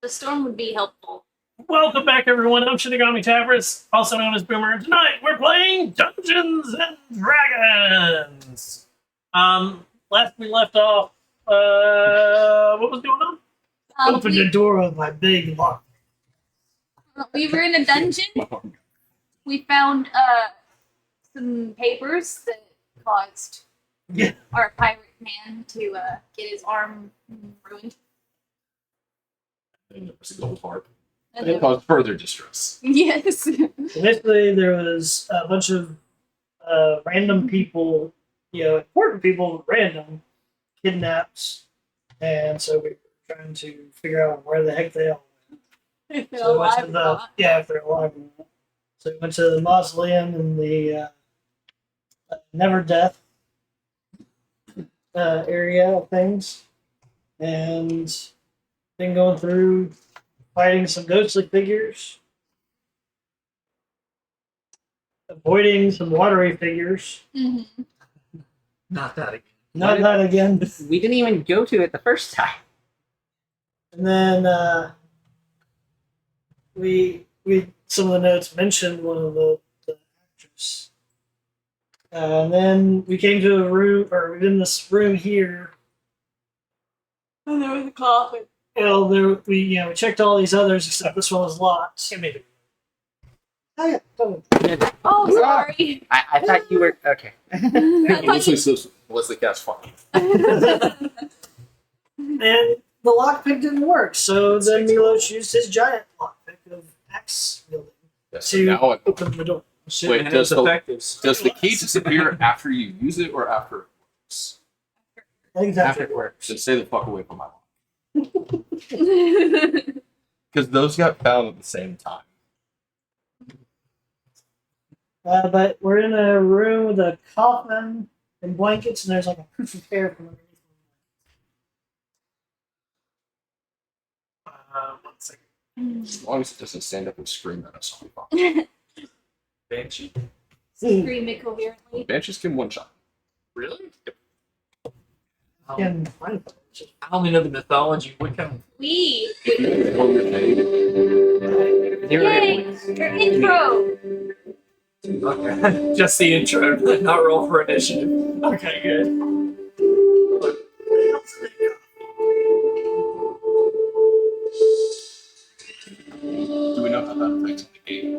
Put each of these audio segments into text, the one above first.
The storm would be helpful. Welcome back, everyone. I'm Shinigami Tavris, also known as Boomer, and tonight we're playing Dungeons and Dragons. Last we left off, what was going on? Open the door of my big lock. We were in a dungeon. We found some papers that caused our pirate man to get his arm ruined. And it was gold harp. And it caused further distress. Yes. Basically, there was a bunch of random people, important people, random, kidnapped, and so we were trying to figure out where the heck they all went. If they're So we went alive to or not. if they're alive or not. So we went to the mausoleum and the Never Death area of things, and then going through fighting some ghostly figures, avoiding some watery figures. Mm-hmm. Not that again. Not that again. We didn't even go to it the first time. And then we some of the notes mentioned one of the actors. And then we came to a room, or in this room here. And there was a coffin. Well, we checked all these others except this one was locked. Oh, yeah, totally. Oh, sorry. I thought you were okay. Leslie Cat's fucking. And the lockpick didn't work, so then Milos used his giant lockpick of axe wielding Yes, to now it, open the door. wait, And does it's the, effective. does the key disappear after you use it or after it works? I think that's After it works. Then stay the fuck away from my lock. Because those got found at the same time. but we're in a room with a coffin and blankets, and there's like a proof of hair from underneath. One second. As long as it doesn't stand up and scream at us, I'll be fine. Banshee. Scream it coherently. Banshees can one shot. Really? And find it. I only know the mythology. What kind We. Roll your name. of Yay! Your intro! Okay. Just the intro, not roll for initiative. Okay, good. Do we know how that affects the game?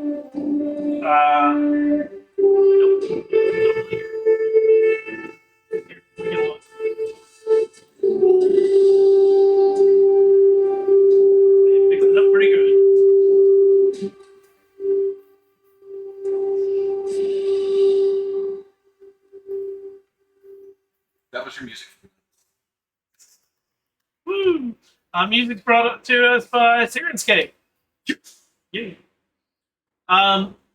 Nope. Here, we can look. It picks it up pretty good. That was your music. Woo! Music's brought up to us by Sirenscape. Yeah.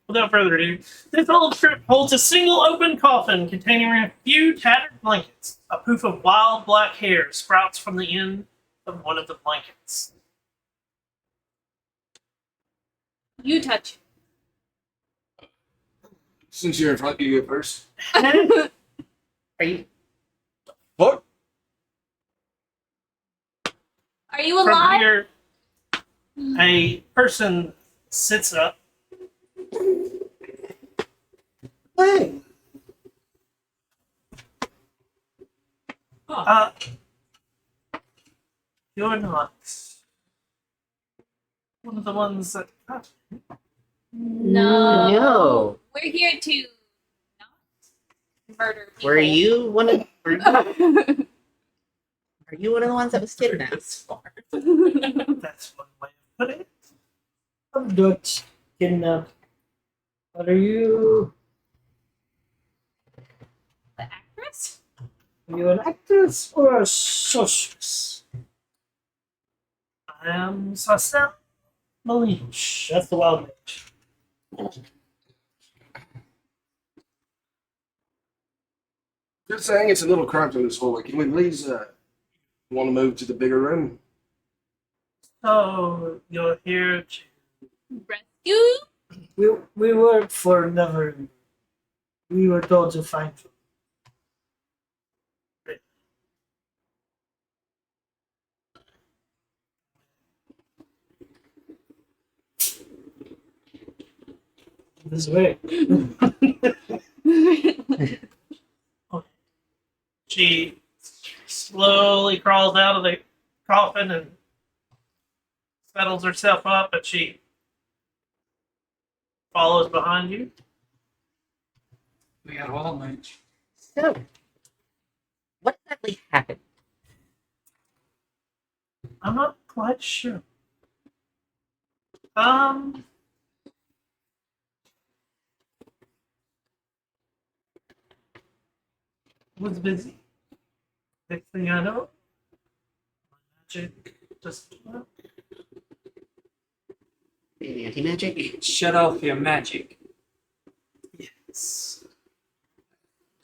Without further ado, this old strip holds a single open coffin containing a few tattered blankets. A poof of wild black hair sprouts from the end of one of the blankets. You touch Since you're in front, you go first. it. Are you? What? Are you From alive? here, a person sits up. Hey, You're not one of the ones that. No. No. We're here to not murder people. Were you one of? Are you one of the ones that was kidnapped? That's one way of putting it. I'm Dutch, kidnapped. What are you? The actress? Are you an actress or a sorceress? I am Sasel Malinch. That's the wild mage. Just saying it's a little cramped in this hallway. Can we please want to move to the bigger room? So you're here to. Rescue? We work for Never. We were told to find you. This way. She slowly crawls out of the coffin and settles herself up, and she follows behind you. We got all night. So, what exactly happened? I'm not quite sure. Was busy. Next thing I know, my magic just Maybe anti-magic? Shut off your magic. yes.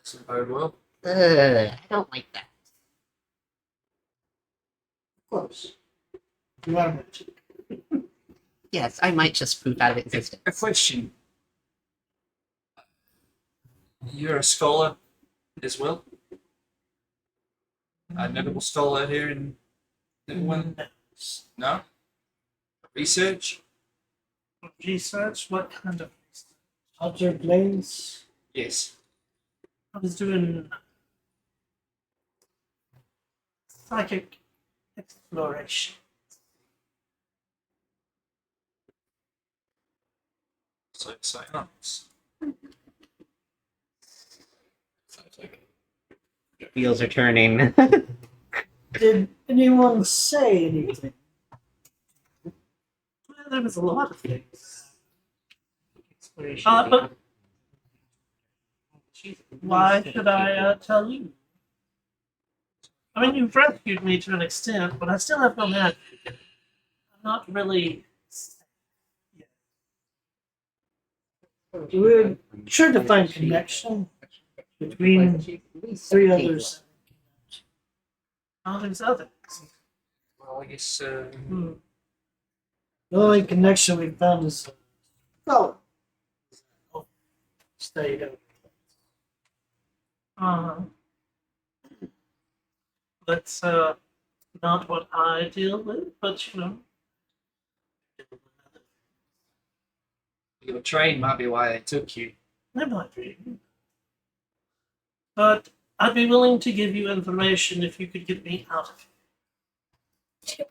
Doesn't bode well. I don't like that. Close. You are magic. Yes, I might just poof out of existence. A question. You're a scholar as well? A notable scholar here in England? No? Research? Research? What kind of research? Alter planes. Yes. I was doing psychic exploration. So science. Sounds like Wheels are turning. Did anyone say anything? Well, there was a lot of things. Exploration. But why should I tell you? I mean, you've rescued me to an extent, but I still have no magic. I'm not really. We're sure to find connection between three others. Oh, there's others. Well, I guess Hmm. The only connection we found is stayed out. That's not what I deal with, but you know. your train might be why they took you. That might be. But I'd be willing to give you information if you could get me out of here.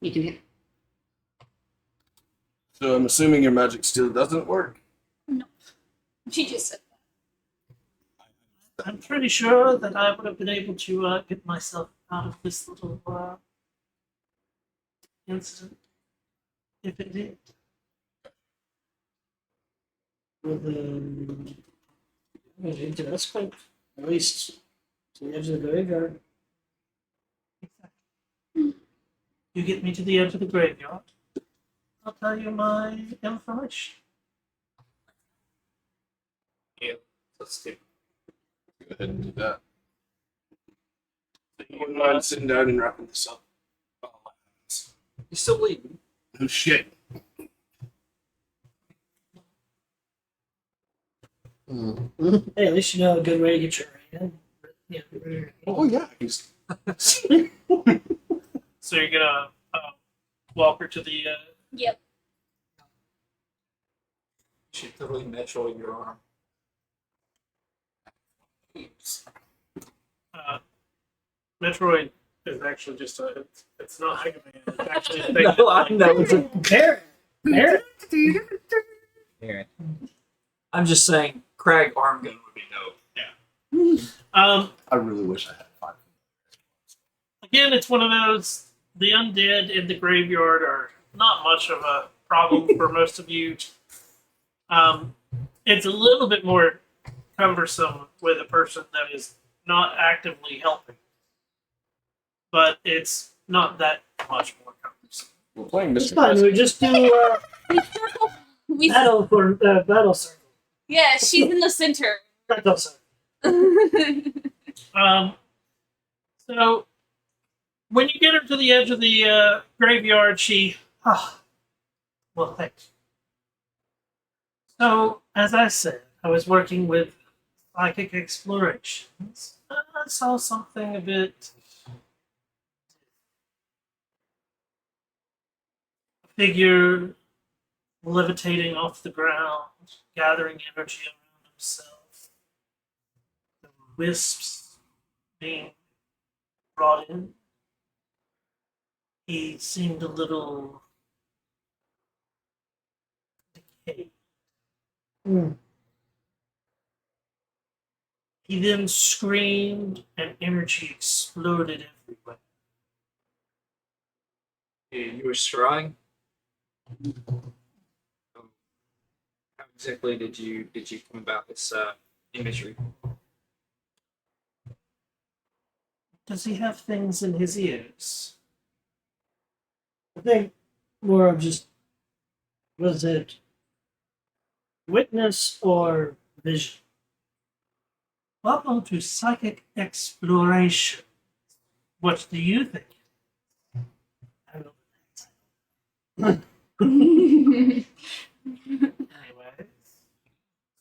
You can get. So I'm assuming your magic still doesn't work. She just said I'm pretty sure that I would have been able to get myself out of this little incident if it did. With into this point, at least to the edge of the graveyard. You get me to the edge of the graveyard, I'll tell you my information. Let's do. Go ahead and do that. You wouldn't mind sitting down and wrapping this up. You still bleeding? Oh shit. Hey, at least you know a good way to get your hand. Yeah. Oh yeah. He's So you're gonna walk her to the. Yep. You should totally measure your arm. Metroid is actually just a. It's not Mega Man. It's actually a thing. No, I know. It's a, There. I'm just saying, Crag arm gun would be dope. I really wish I had 5. Again, it's one of those. The undead in the graveyard are not much of a problem for most of you. It's a little bit more cumbersome with a person that is not actively helping, but it's not that much more cumbersome. We're playing It's Mr. fine. We just do We battle for battle circle. yeah, she's in the center. Battle circle. So when you get her to the edge of the graveyard, she. Well, thanks. So, as I said, I was working with psychic explorations. I saw something a bit figure levitating off the ground, gathering energy around himself. The wisps being brought in. He seemed a little decayed. Hmm. He then screamed and energy exploded everywhere. You were strong. How exactly did you come about this imagery? Does he have things in his ears? I think more of just, was it witness or vision? Welcome to Psychic Exploration. What do you think? I don't know. Anyway,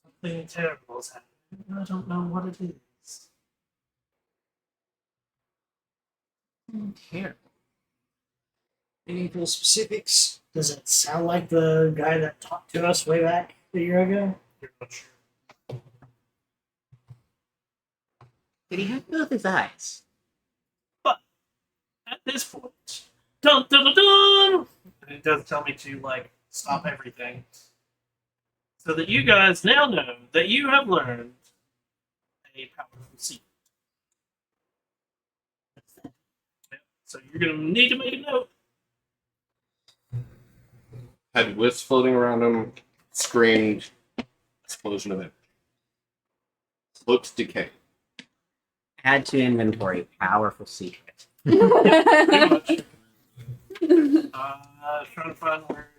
something terrible is happening. I don't know what it is. Here. Any full specifics? Does it sound like the guy that talked to us way back a year ago? You're not sure. Did he have both his eyes? At this point, dun dun dun dun! And it does tell me to like stop everything, so that you guys now know that you have learned a powerful secret. Yep. So you're gonna need to make a note. Had wisps floating around him, screamed, explosion of energy. Looked decayed. Add to inventory. Powerful secret. Pretty much. Trying to find where.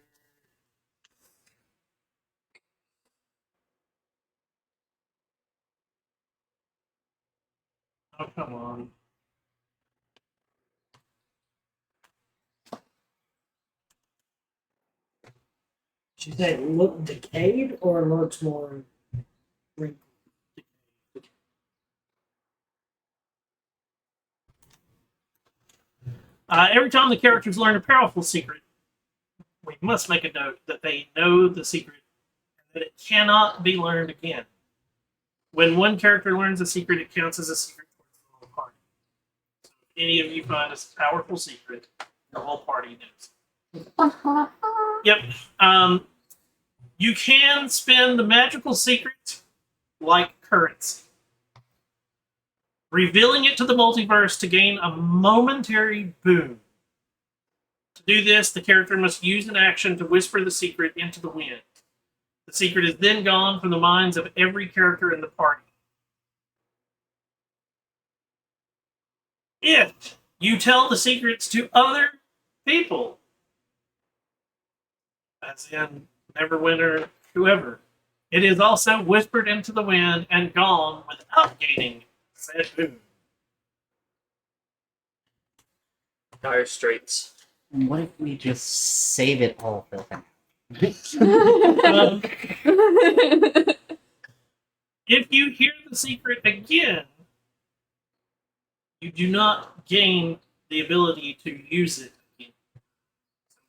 Oh, come on. Did you say it looked decayed or looks more wrinkled? Every time the characters learn a powerful secret, we must make a note that they know the secret and that it cannot be learned again. When one character learns a secret, it counts as a secret towards the whole party. So if any of you find a powerful secret, the whole party knows. Yep. You can spend the magical secret like currency, revealing it to the multiverse to gain a momentary boon. To do this, the character must use an action to whisper the secret into the wind. The secret is then gone from the minds of every character in the party. If you tell the secrets to other people, as in Neverwinter, whoever, it is also whispered into the wind and gone without gaining said boon. Dire straits. What if we just save it all for them? If you hear the secret again, you do not gain the ability to use it again.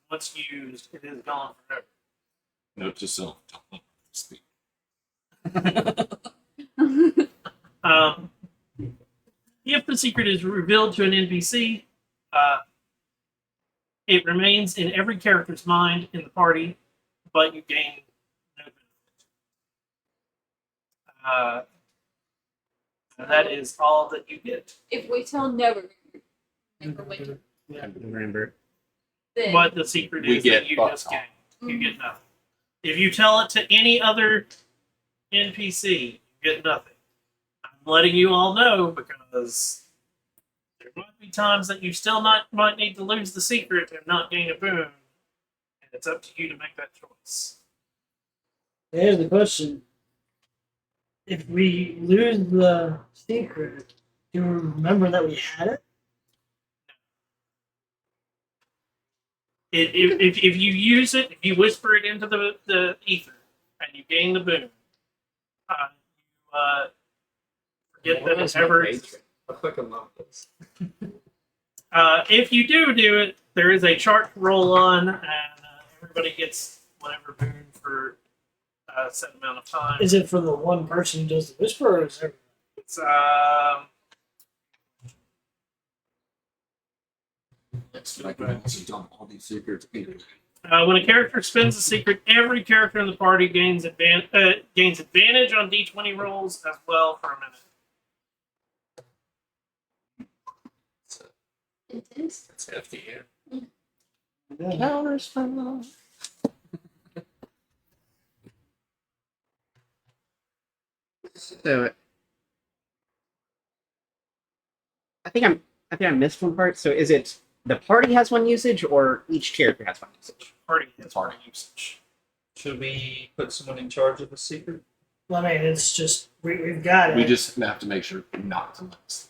Once used, it is gone forever. Note to self: don't let them speak. If the secret is revealed to an NPC, it remains in every character's mind in the party, but you gain no benefit. That is all that you get. If we tell Neverwinter, Yeah. Remember. then What the secret We is get that you fuck just all. gain. You get nothing. If you tell it to any other NPC, you get nothing. I'm letting you all know because there might be times that you still might need to lose the secret and not gain a boon. And it's up to you to make that choice. Here's the question. If we lose the secret, do we remember that we had it? If you use it, if you whisper it into the ether and you gain the boon, you forget that it's ever. I'll click on this. If you do it, there is a chart to roll on, and everybody gets whatever boon for a set amount of time. Is it for the one person who does the whisper, or is it? It's I can also dump all these secrets. when a character spends a secret, every character in the party gains advantage on D20 rolls as well for a minute. Intense. That's hefty, yeah. Counter spell. So I think I missed one part. So is it the party has one usage or each character has one usage? Party has Party. party usage. Should we put someone in charge of the secret? Well, I mean, it's just we've got it. We just have to make sure not to miss.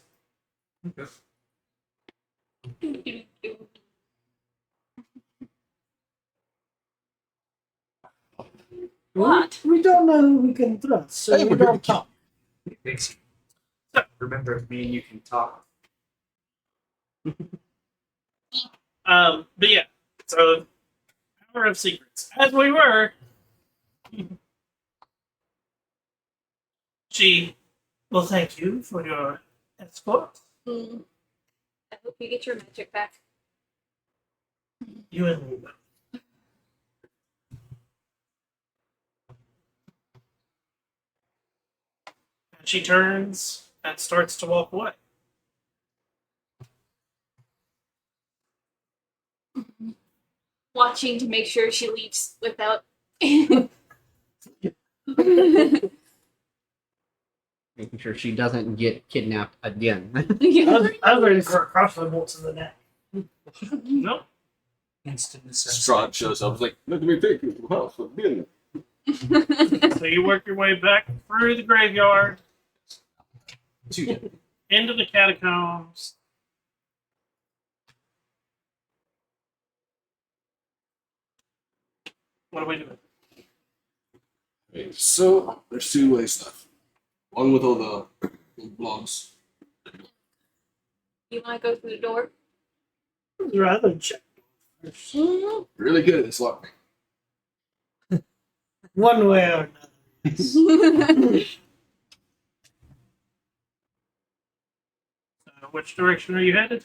What? We don't know who we can trust, so Hey, we we're don't gonna talk. Remember, me and you can talk. But yeah, so power of secrets. As we were, she. Well, thank you for your escort. I hope you get your magic back. You and me. And she turns and starts to walk away. Watching to make sure she leaves without. Making sure she doesn't get kidnapped again. I was ready for a crossbow bolts in the neck. Nope. Instant necessity. Strahd shows up. I was like, let me take you to the house for dinner. So you work your way back through the graveyard Two. into the catacombs. What are we doing? Okay, so there's two ways left. One with all the blogs. You want to go through the door? I'd rather check. Really good at this lock. One way or another. Which direction are you headed?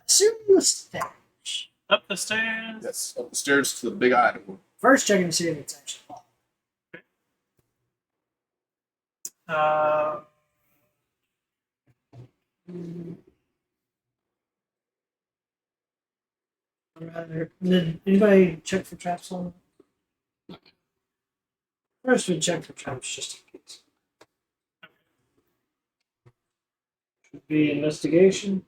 Assume the stage. Up the stairs. Yes, up the stairs to the big item. First, checking to see if it's actually locked. Uh, Did anybody check for traps on it? First, we check for traps just in case. Should be investigation.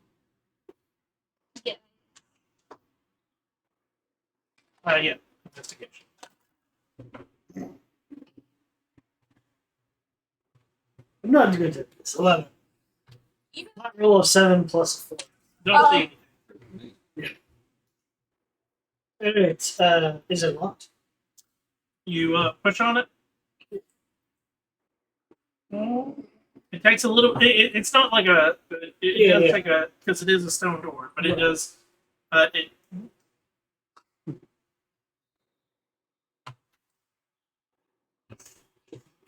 yeah, investigation. I'm not good at this. 11. Not roll of 7 plus a 4. Don't see anything. Alright, is it locked? You push on it. It takes a little. It's not like a. It does take a, because it is a stone door, but it does. It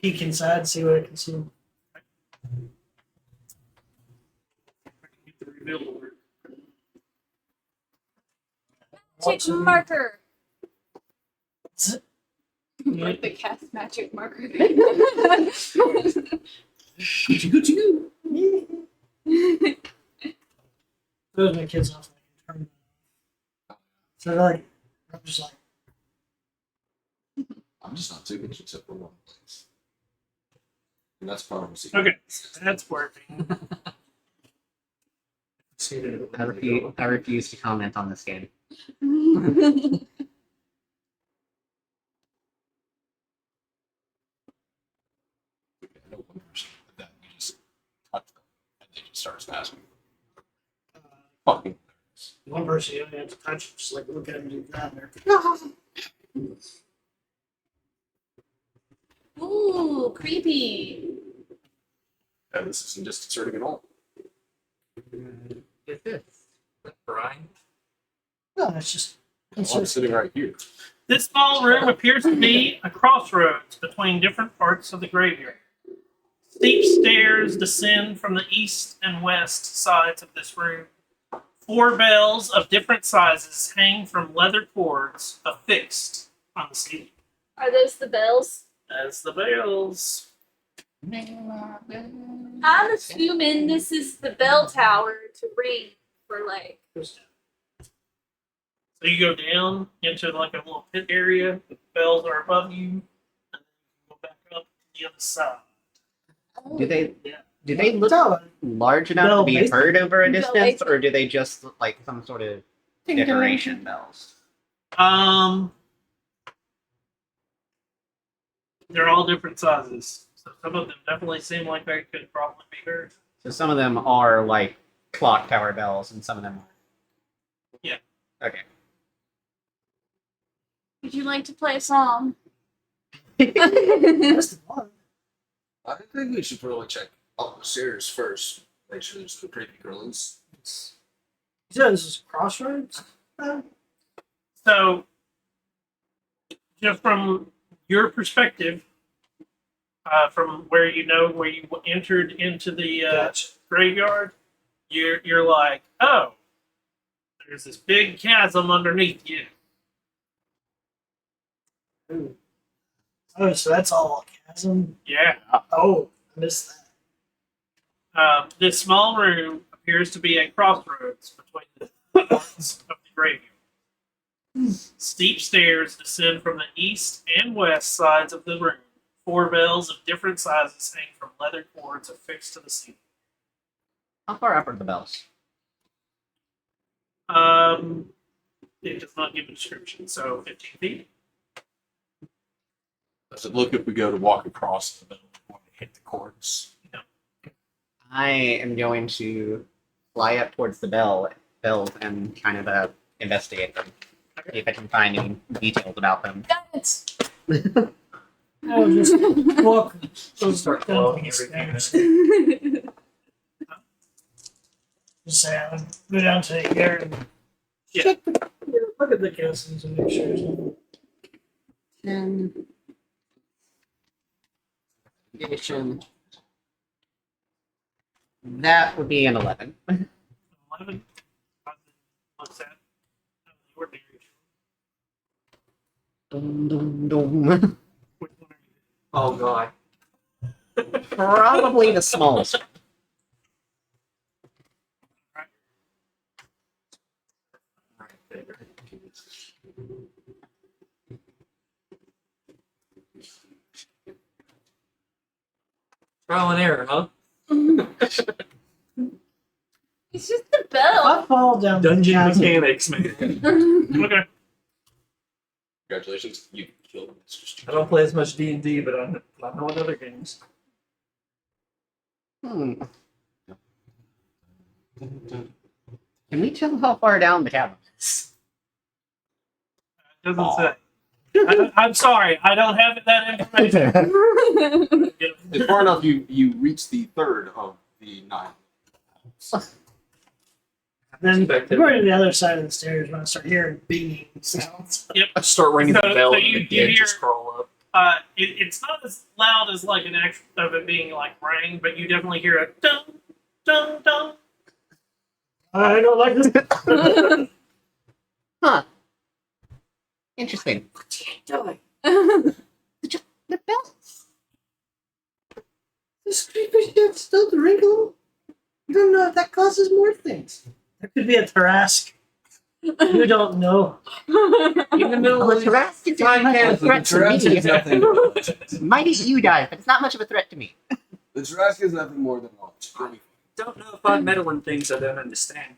Peek inside, see what I can see. get the reveal to work. Magic marker. Z- Like the cast magic marker. Those my kids off. I can turn them off. So they're like, I'm just like, I'm just not too much except for one place. And that's part of the secret. Okay, that's working. I refuse to comment on this game. I know one person that you just touch them and they just start spazzing. Fucking. one person you don't have to touch, just like look at him do that there. Ooh, creepy. Yeah, this isn't disconcerting at all. Get this. Brian. No, it's just. I'm sitting right here. This small room appears to be a crossroads between different parts of the graveyard. Steep stairs descend from the east and west sides of this room. 4 bells of different sizes hang from leather cords affixed on the ceiling. Are those the bells? That's the bells. I'm assuming this is the bell tower to ring for like. So you go down into like a little pit area. The bells are above you, and then you go back up to the other side. Do they Yeah. do they look Tower. large enough Bell to be basement. heard over a Bell distance, basement. or do they just look like some sort of decoration bells? They're all different sizes. So some of them definitely seem like they could probably be heard. So some of them are like clock tower bells, and some of them are. Yeah. Okay. Would you like to play a song? That's the one. I think we should probably check up the stairs first. Make sure there's no creepy girlies. You said this is Crossroads? So, just from your perspective, from where you know where you entered into the Gotcha. graveyard, you're like, oh, there's this big chasm underneath you. Ooh. Oh, so that's all a chasm? Yeah. Oh, I missed that. This small room appears to be a crossroads between the parts of the graveyard. Steep stairs descend from the east and west sides of the room. 4 bells of different sizes hang from leather cords affixed to the ceiling. How far up are the bells? It does not give a description, so 15 feet. Does it look if we go to walk across the middle when we hit the cords? I am going to fly up towards the bells and kind of investigate them. See if I can find any details about them. Got it. Oh, just walk. Start down following the everything. stairs. Just say, I'll go down to here and check the, look at the castings and make sure there's nothing. 10. Edition. That would be an 11. 11. What's that? The ordinary. Dum, dum, dum. Which one are you? Oh god. Probably the smallest. Right there. Trial and error, huh? It's just the bell. I fall down the Dungeon chasm. mechanics, man. Okay. Congratulations, you killed Mr. I don't play as much D&D, but I know in other games. Hmm. Can we tell how far down the cavern is? It doesn't say. I'm sorry, I don't have that information. It's far enough you reach the third of the 9. Then Expected. we're going to the other side of the stairs when I start hearing binging sounds. I start ringing So- the bell so and you the dead hear- just crawl up. It's not as loud as like an actual of it being like rang, but you definitely hear a dun dun dun. I don't like this. Huh. Interesting. Doing? The bells. This creepy shit still to wrinkle. You don't know if that causes more things. There could be a Tarrasque. You don't know. Even though Well, the Tarrasque is not much of a threat to me. nothing. Might eat you guys, but it's not much of a threat to me. The Tarrasque is nothing more than lunch. don't know if I'm meddling things I don't understand.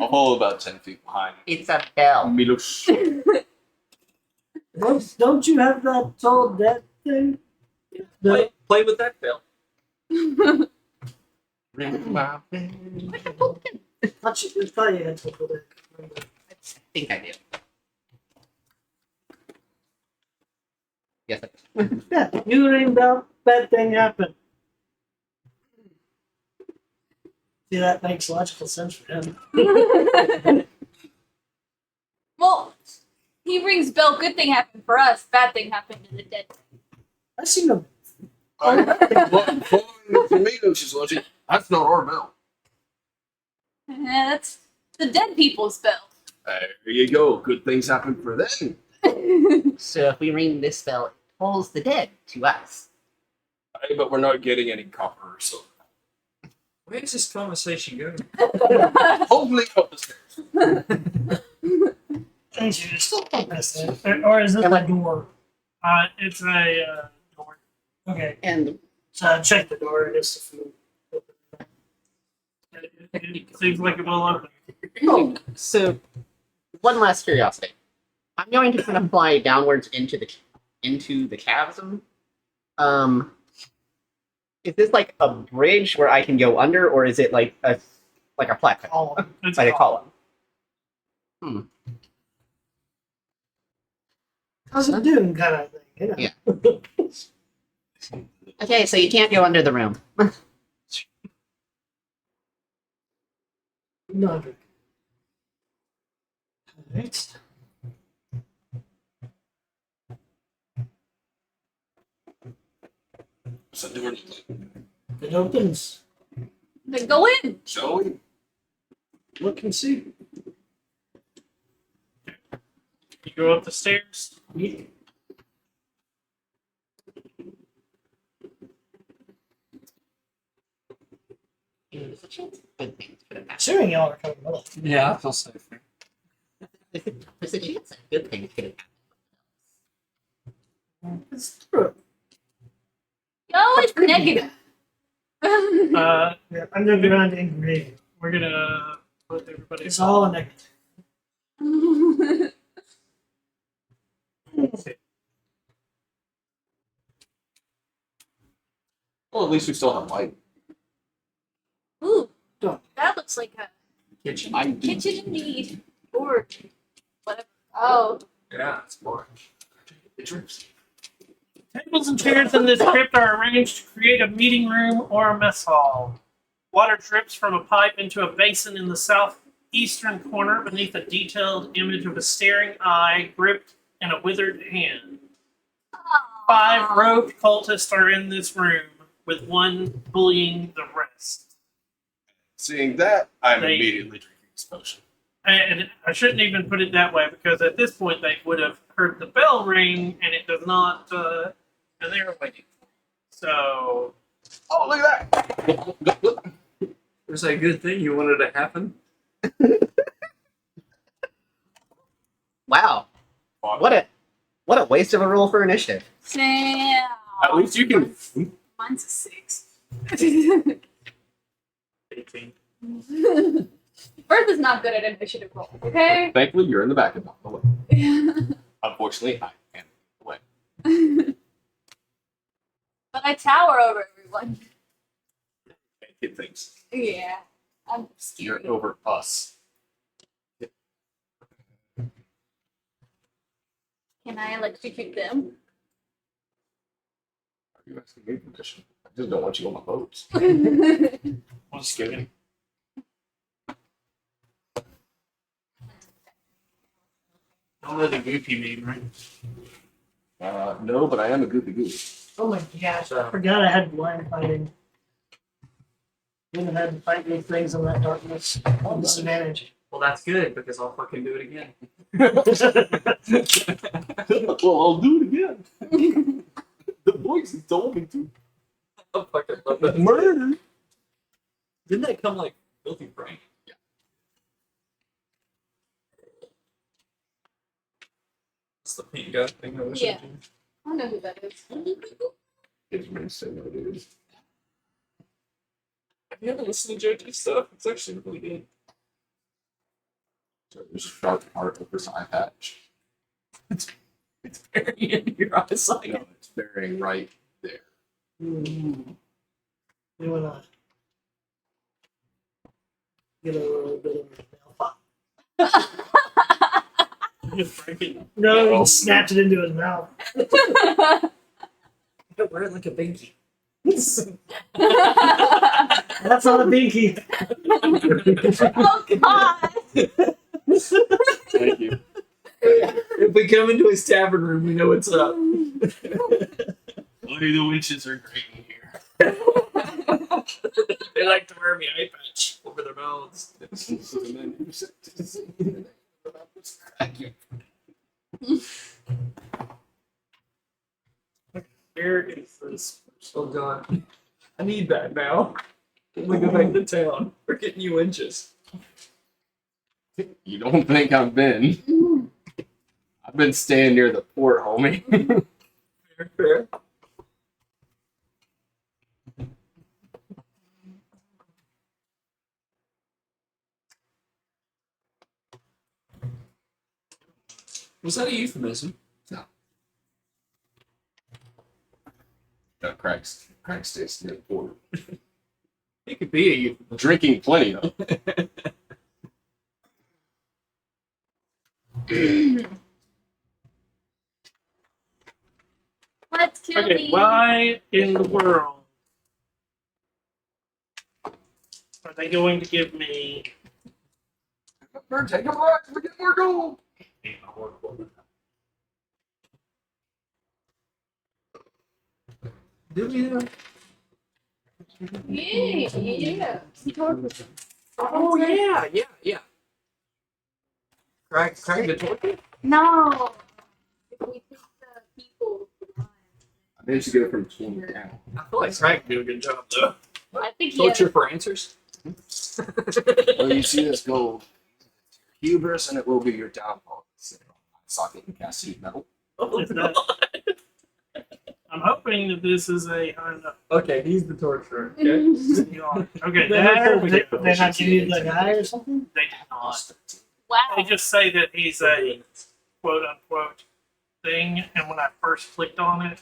I'll follow about 10 feet behind. It's a bell. Milos. Don't you have that tall dead thing? Play with that bell. Ring my bell. I thought you had to put it. I think I do. Yes. Yeah, you ring bell, bad thing happened. See, that makes logical sense for him. Well, He rings bell. Good thing happened for us. Bad thing happened to the dead. I see no. Following the tomatoes, she's logic. That's not our bell. Yeah, that's the dead people's bell. There you go. Good things happen for them. So if we ring this bell, it pulls the dead to us. Hey, but we're not getting any copper or silver. Where is this conversation going? Hopefully, up the stairs. And you're still missing. Or is this a door? It's a door. Okay. And So check the door. It's the food. It seems like it will open. oh, so one last curiosity. I'm going to kind of fly downwards into the chasm. Is this like a bridge where I can go under, or is it like a platform, Column. It's like a column? How's it doing, kind of thing? You know? Yeah. Okay, so you can't go under the room. No. Alright. So doing It opens. Then go in. shall we? Look and see. You go up the stairs. Yeah. There's a chance good things could have happened. Assuming y'all are coming with us. Yeah, I feel safe here. There's a chance that good things could have happened. It's true. No, it's negative. Uh, Yeah, underground ingredient. we're gonna put everybody. It's all a negative. Well, at least we still have light. Ooh, Done. that looks like a Kitchen. I do. kitchen indeed. Or whatever. Oh. Yeah, it's boring. It drips. Tables and chairs in this crypt are arranged to create a meeting room or a mess hall. Water drips from a pipe into a basin in the southeastern corner beneath a detailed image of a staring eye gripped in a withered hand. 5 robed cultists are in this room, with one bullying the rest. Seeing that, I'm They- immediately drinking this potion. And I shouldn't even put it that way, because at this point they would have heard the bell ring, and it does not, and they were waiting. So, Oh, look at that! Was that a good thing you wanted to happen? Wow, what a waste of a roll for initiative. Damn. At least you can. Mine's a 6. 18. Earth is not good at initiative rolls, okay? Thankfully, you're in the back of the way. Unfortunately, I am in the way. But I tower over everyone. Can't hit things. Yeah. I'm You're scared. over us. Can I electrocute them? Are you asking me permission? I just don't want you on my boats. I'm just kidding. Don't know the goofy meme, right? No, but I am a goofy goofy. Oh my gosh, I forgot I had blind fighting. Wouldn't have had to fight these things in that darkness. Disadvantage. Well, that's good because I'll fucking do it again. Well, I'll do it again. The voice told me to. I fucking love that. Murder. Didn't that come like Filthy Frank? Yeah. It's the pink guy thing I wish Yeah. I did. I don't know who that is. It's really so what it is. Have you ever listened to JoJo stuff? It's actually really good. So there's a sharp part of this eye patch. It's very in your eyes. No, it's bearing right there. Mm. We wanna get a little bit of a nail file. Just break it. No, he snapped it into his mouth. Wear it like a binky. That's not a binky. Oh god! Thank you. If we come into his tavern room, we know what's up. Only the witches are great in here. They like to wear me eye patch over their mouths. Where is this? Oh god. I need that now. We go back to town. We're getting you inches. You don't think I've been? I've been staying near the port, homie. Fair, fair. Was that a euphemism? Cracks stays near the port. It could be a euphemism. Drinking plenty though. Let's kill Okay, these. why in the world are they going to give me? We're taking rocks. We get more gold. Do we know? Yeah. Oh yeah. Craig the torture? No. If we take the people. I managed to get it from 20 down. I feel like Craig do a good job though. I think he Torture for answers. Well, you see this gold. Hubris, and it will be your downfall. Socket and cast metal. Is that- I'm hoping that this is a high enough. Okay, he's the torturer. Okay. Okay, there we go. They not give you the guy or something? They did not. They Wow. just say that he's a quote unquote thing, and when I first clicked on it,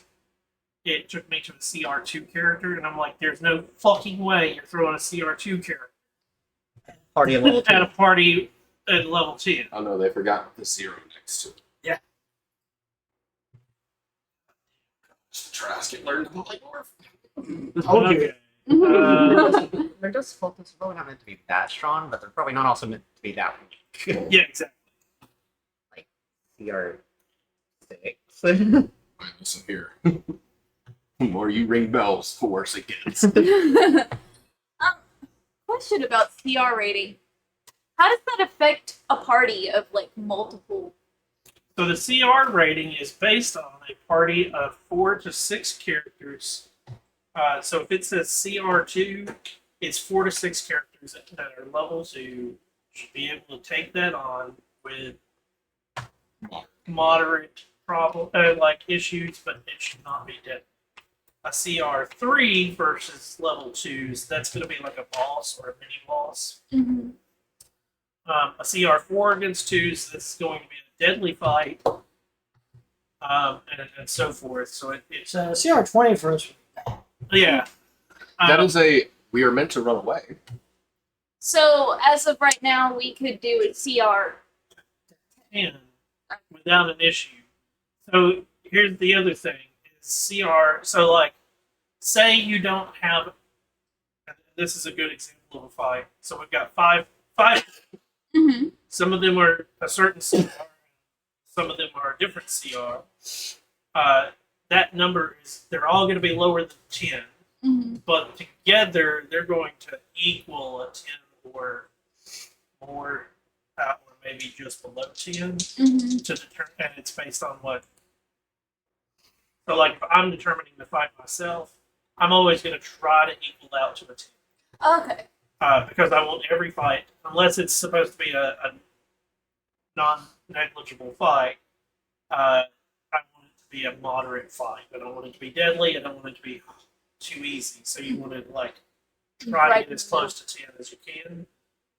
it took me to a CR2 character, and I'm like, there's no fucking way you're throwing a CR2 character Party of level 2. at a party at level 10. Oh no, they forgot the 0 next to it. Yeah. Trask it learned the polymorph. Okay. They're just focused. Probably not meant to be that strong, but they're probably not also meant to be that weak. Yeah, exactly. CR6. Alright, listen here. The more you ring bells, the worse it gets. Question about CR rating. How does that affect a party of like multiple? So the CR rating is based on a party of 4 to 6 characters. So if it says CR2, it's 4 to 6 characters that are level 2 should be able to take that on with moderate problem like issues, but it should not be dead. A CR3 versus level 2s, that's going to be like a boss or a mini boss. Mm-hmm. A CR4 against 2s, that's going to be a deadly fight, and so forth. So it's So CR20 for us. yeah. That is a. We are meant to run away. So as of right now, we could do a CR. 10 without an issue. So here's the other thing: is CR. So like, say you don't have. This is a good example of a fight. So we've got five. Mm-hmm. Some of them are a certain CR. Some of them are a different CR. That number is. They're all going to be lower than 10. Mm-hmm. But together they're going to equal a 10 or more, or maybe just below 10 Mm-hmm. to determine, and it's based on what. So, like, if I'm determining the fight myself, I'm always going to try to equal out to a 10. Okay. Because I want every fight, unless it's supposed to be a non-negligible fight, I want it to be a moderate fight. I don't want it to be deadly. I don't want it to be too easy. So you want to like try Right. to get as close to 10 as you can.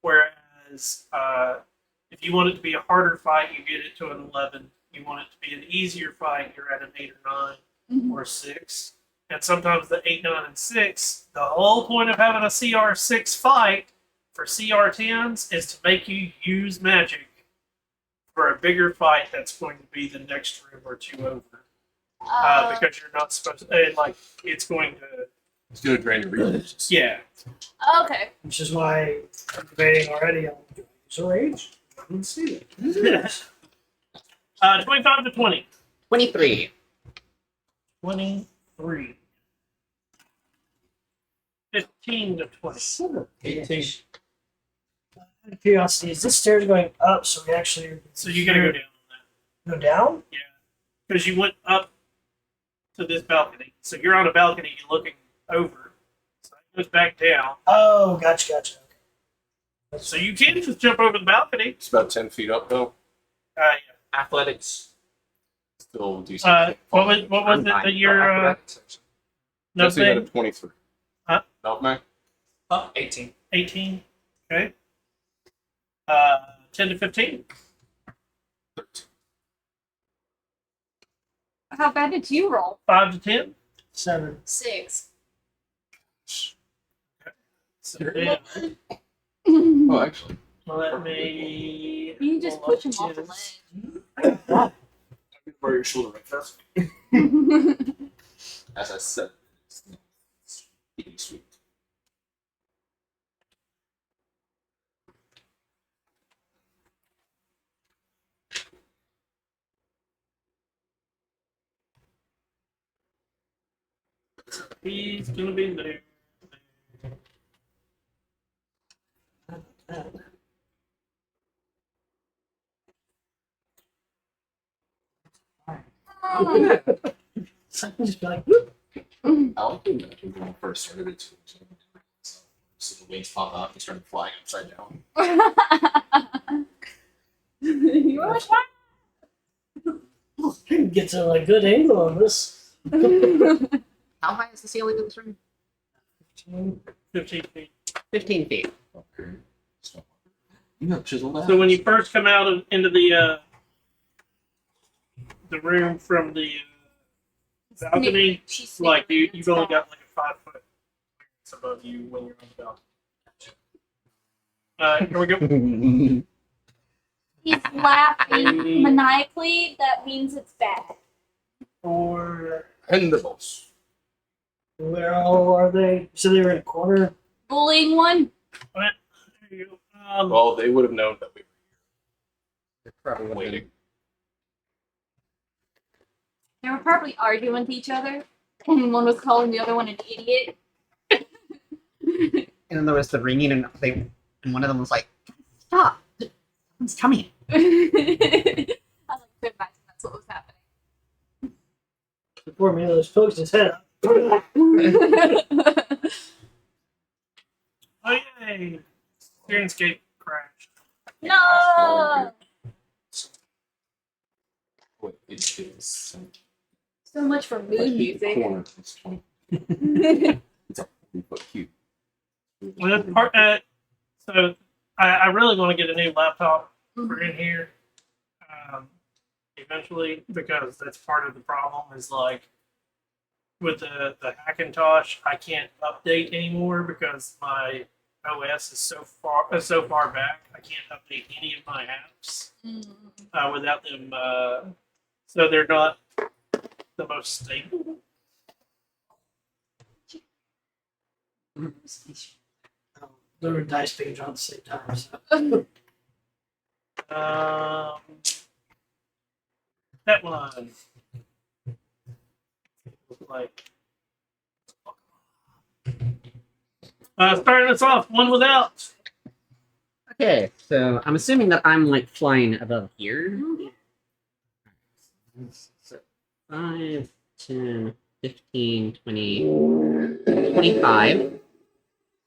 Whereas if you want it to be a harder fight, you get it to an 11. You want it to be an easier fight, you're at an 8 or 9 Mm-hmm. or 6. And sometimes the 8, 9, and 6, the whole point of having a CR6 fight for CR10s is to make you use magic for a bigger fight that's going to be the next room or 2 over. Because you're not supposed to, like, it's going to, It's going to drain your resources. yeah. Okay. Which is why I'm debating already on use a rage. Let's see it. 25 to 20. 23. 23. 15 to 20. 18. Out of curiosity, is this stairs going up so we actually So you gotta go down on that. go down? Yeah. Because you went up to this balcony. So you're on a balcony, you're looking over. So it goes back down. Oh, gotcha. Okay. So you can just jump over the balcony. It's about 10 feet up, though. Yeah. Athletics. Still decent. What was I'm it fine. that you're Athletics section. no Jesse had a thing? 23. Huh? Milkman? 18. 18. Okay. 10 to 15. 13. How bad did you roll? 5 to 10. 7. 6. So yeah. Oh, actually. Let me. You just push him off the ledge. I'm going to borrow your shoulder right fast. As I said, it's eating sweet. He's gonna be there. Just be like, I like to imagine when I first started it too. So the wings pop up and started flying upside down. You were like, what? I can get to a good angle on this. How high is the ceiling of this room? 15 feet. 15 feet. Okay. So, you got chiseled out. So when you first come out into the room from the balcony, She's like snickering you've only and got like a 5 foot clearance above you when you're on the balcony. Here we go. He's laughing maniacally. That means it's bad. Or Pendables. Where all are they? So they were in a corner. Bullying one. there you go. Well, they would have known that we Probably were waiting. They were probably arguing with each other, and one was calling the other one an idiot. And then there was the ringing, and one of them was like, "Stop! Someone's coming." I like could imagine that's what was happening. Before Milo pokes his head up. Oh yay! Stereoscape crashed. No. Wait, it is. So much for mood music. Corner. It's 20. It's a 40-foot cube. Well, so I really want to get a new laptop for in here eventually, because that's part of the problem is like with the Hackintosh, I can't update anymore because my OS is so far back. I can't update any of my apps without them. So they're not the most stable. There were dice being drawn at the same time. So. That one. Like. Starting us off, one without. Okay, so I'm assuming that I'm like flying above here. So 5, 10, 15, 20, 25.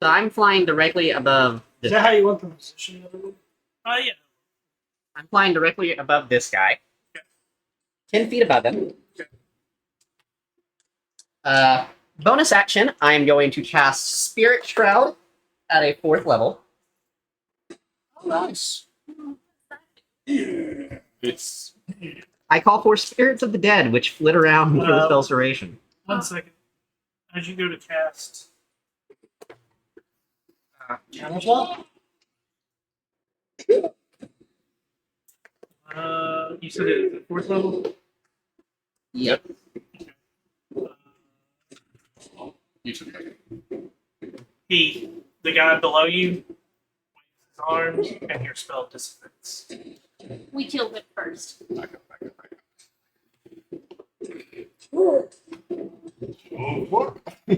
So I'm flying directly above Is this. that how you want the position of the room? Yeah. I'm flying directly above this guy. 10 feet above him. Bonus action, I am going to cast Spirit Shroud at a 4th level. Nice. It's I call for Spirits of the Dead, which flit around for the spell's duration. 1 second. As you go to cast. Challenge well? You said it at 4th level? Yep. you took it. The guy below you, waves his arms, and your spell dissipates. We killed it first. Back up.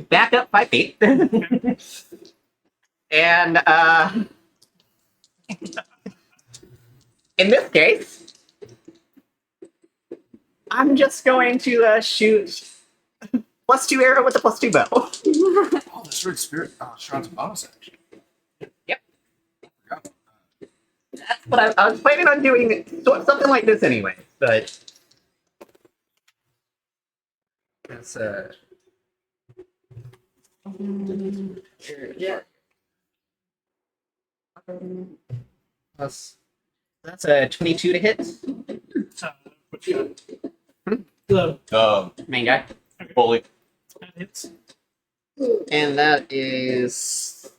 Back up 5 feet. And in this case, I'm just going to shoot +2 arrow with a +2 bow. Oh, that's right. Spirit. Shroud's a bonus action. Yep. Forgot. That's what I was planning on doing something like this anyway, but that's yeah. That's a 22 to hit. What you The Main guy. Bully. got? That hits. And that is.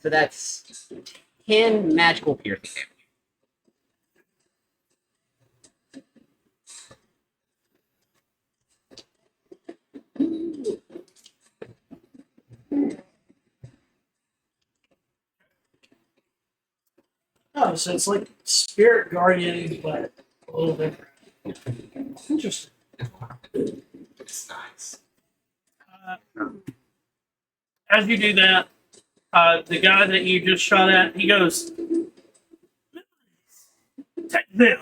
So that's 10 magical piercing damage. oh, so it's like Spirit Guardian, but a little different. Interesting. It's nice. As you do that, the guy that you just shot at, he goes, "Take them!"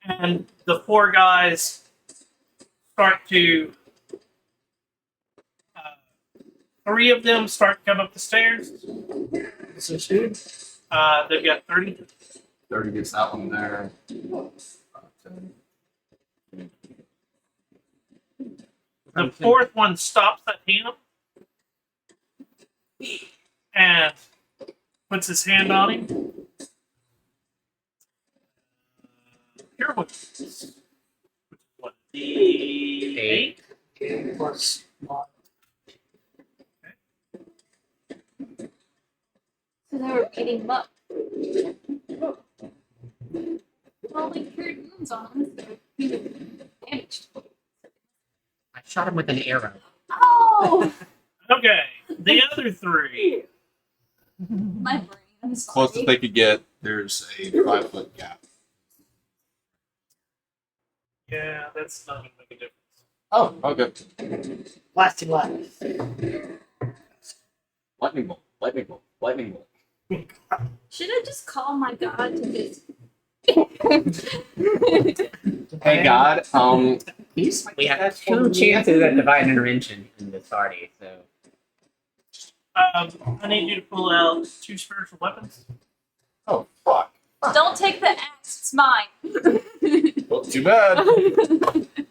And the 4 guys start to. 3 of them start to come up the stairs. So soon. They've got 30. 30 gets that one there. 10. The 4th one stops at him and puts his hand on him. Here what? What? The 8? Plus mod. So they were beating him up. Well, they cured wounds on him, so he was damaged. I shot him with an arrow. Oh! Okay, the other 3. My brain, I'm sorry. Closest they could get, there's a 5-foot gap. Yeah, that's not going to make a difference. Oh, okay. Lasting life. Lightning bolt. Lightning bolt. Lightning bolt. Should I just call my god to just. Hey God, We have 2 chances at divine intervention in this party, so. I need you to pull out 2 spiritual weapons. oh fuck. Don't take the axe, it's mine. Well, too bad.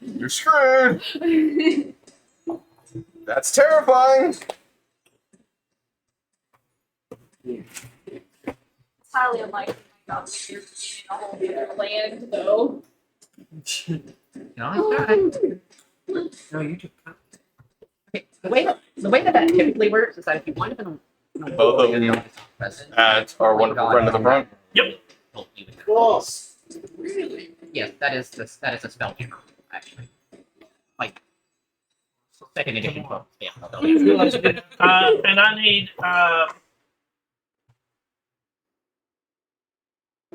You're screwed. That's terrifying. It's highly unlikely my god would be in a whole other land, though. No, you took. Okay, the way that typically works is that if you wind up in a Both of them at our wonderful friend of the front. Yep. Cool. Really? Yes, that is the spell hammer, actually. Like 2nd edition book. Yeah. And I need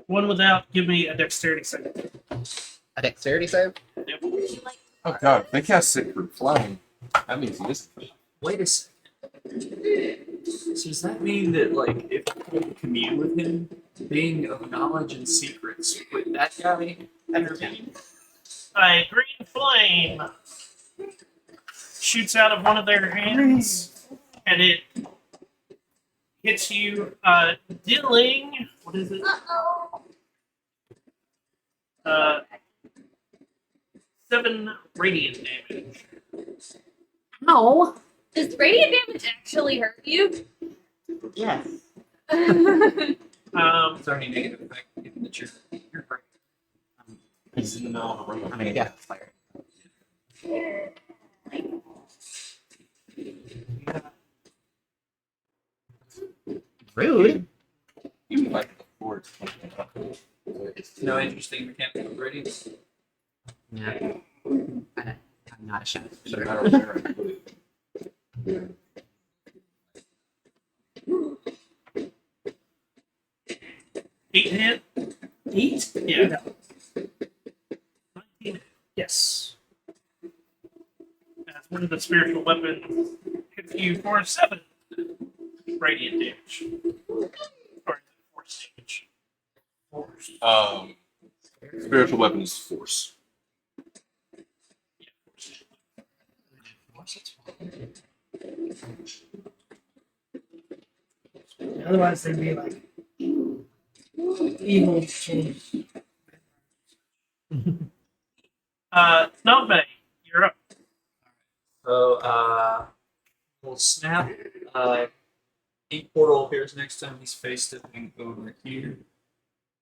one without. Give me a dexterity save. A dexterity save? Yep. Would you like Oh God, they cast Sacred Flame. That means he is. Wait a second. So does that mean that, like, if you commune with him, being of knowledge and secrets, would that guy intervene? A green flame shoots out of one of their hands, and it hits you, dealing. What is it? Uh-oh. 7 radiant damage. No. Does radiant damage actually hurt you? Yes. Is there any negative effect given that you're right? He's in the middle of a room. I mean, yeah, fire. Rude. You like the fort. No interesting mechanical radiance. Yeah. I'm not a shadow. It's a matter of where I put it. hit. 8? Yeah. 19. Yes. That's one of the spiritual weapons hits you for 7 radiant damage. Or is it force damage? Spiritual weapon is force. Otherwise, they'd be like evil change. Snubbay, you're up. So, we'll snap. Ink portal appears next time he's face stepping over here.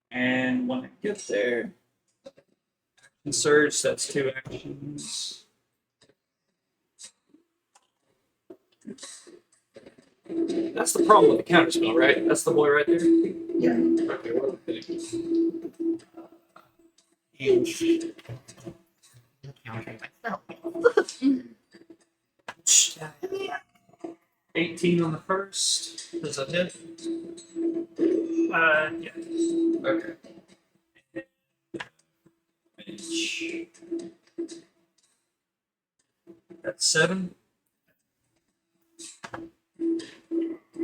And when it gets there, action surge, that's 2 actions. That's the problem with the counterspell, right? That's the boy right there? Yeah. Okay, what am I hitting? Countering myself. 18 on the first. Does that hit? Yeah. Okay. That's 7.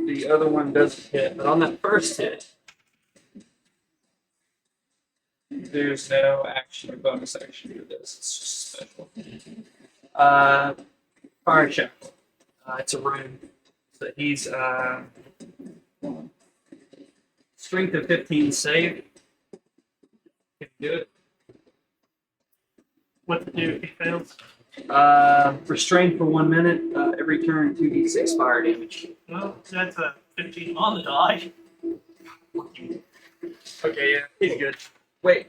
The other one doesn't hit, but on that first hit, there's no action or bonus action for this. It's just special. Fire shackle. It's a rune. So he's strength of 15 save. Can you do it? What to do if he fails? Restrained for 1 minute. Every turn, 2d6 fire damage. Well, that's a 15 on the die. Okay, yeah, he's good. Wait.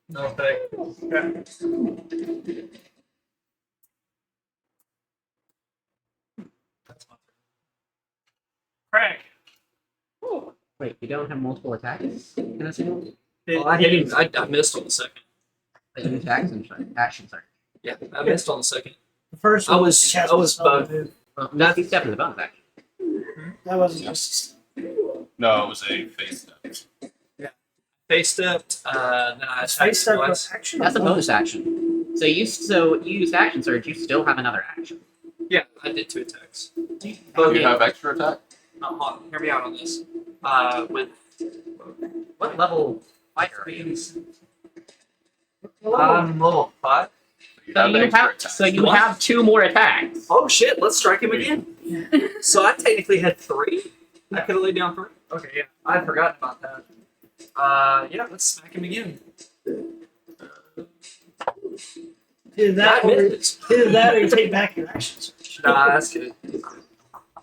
No effect. Okay. Craig. Wait, you don't have multiple attacks in a single? Well, I hit him. I missed on the second. Like, you action, sorry. Yeah, I missed on the second. The first I one was cast both. move. Well, that's step in the bonus action. That wasn't just. No, it was a face step. Face stepped. Then I Face attacked step twice. was action. That's a bonus action. So you used action surge, you still have another action. Yeah, I did 2 attacks. Do you have extra attack? Hold on, hear me out on this. With What level fighter are you? level 5. So you have 2 more attacks. Oh shit! Let's strike him again. So I technically had 3. I could have laid down 3. Okay, yeah, I forgot about that. Yeah, let's smack him again. Either that, or, missed. either that or you take back your actions. Nah, that's good.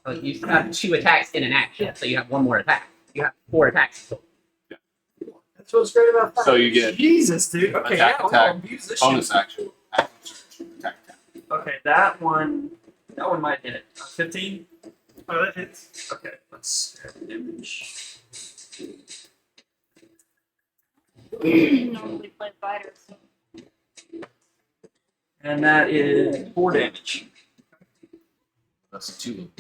So you have 2 attacks in an action, so you have 1 more attack. You have 4 attacks. That's what's great about that. So you get Jesus, dude. Okay, Attack, yeah, attack, I'll abuse this shit. bonus action, action surge, attack, attack. Okay, that one might hit it. 15. Oh, that hits. Okay, let's add damage. Normally play fighters. And that is 4 damage. That's 2.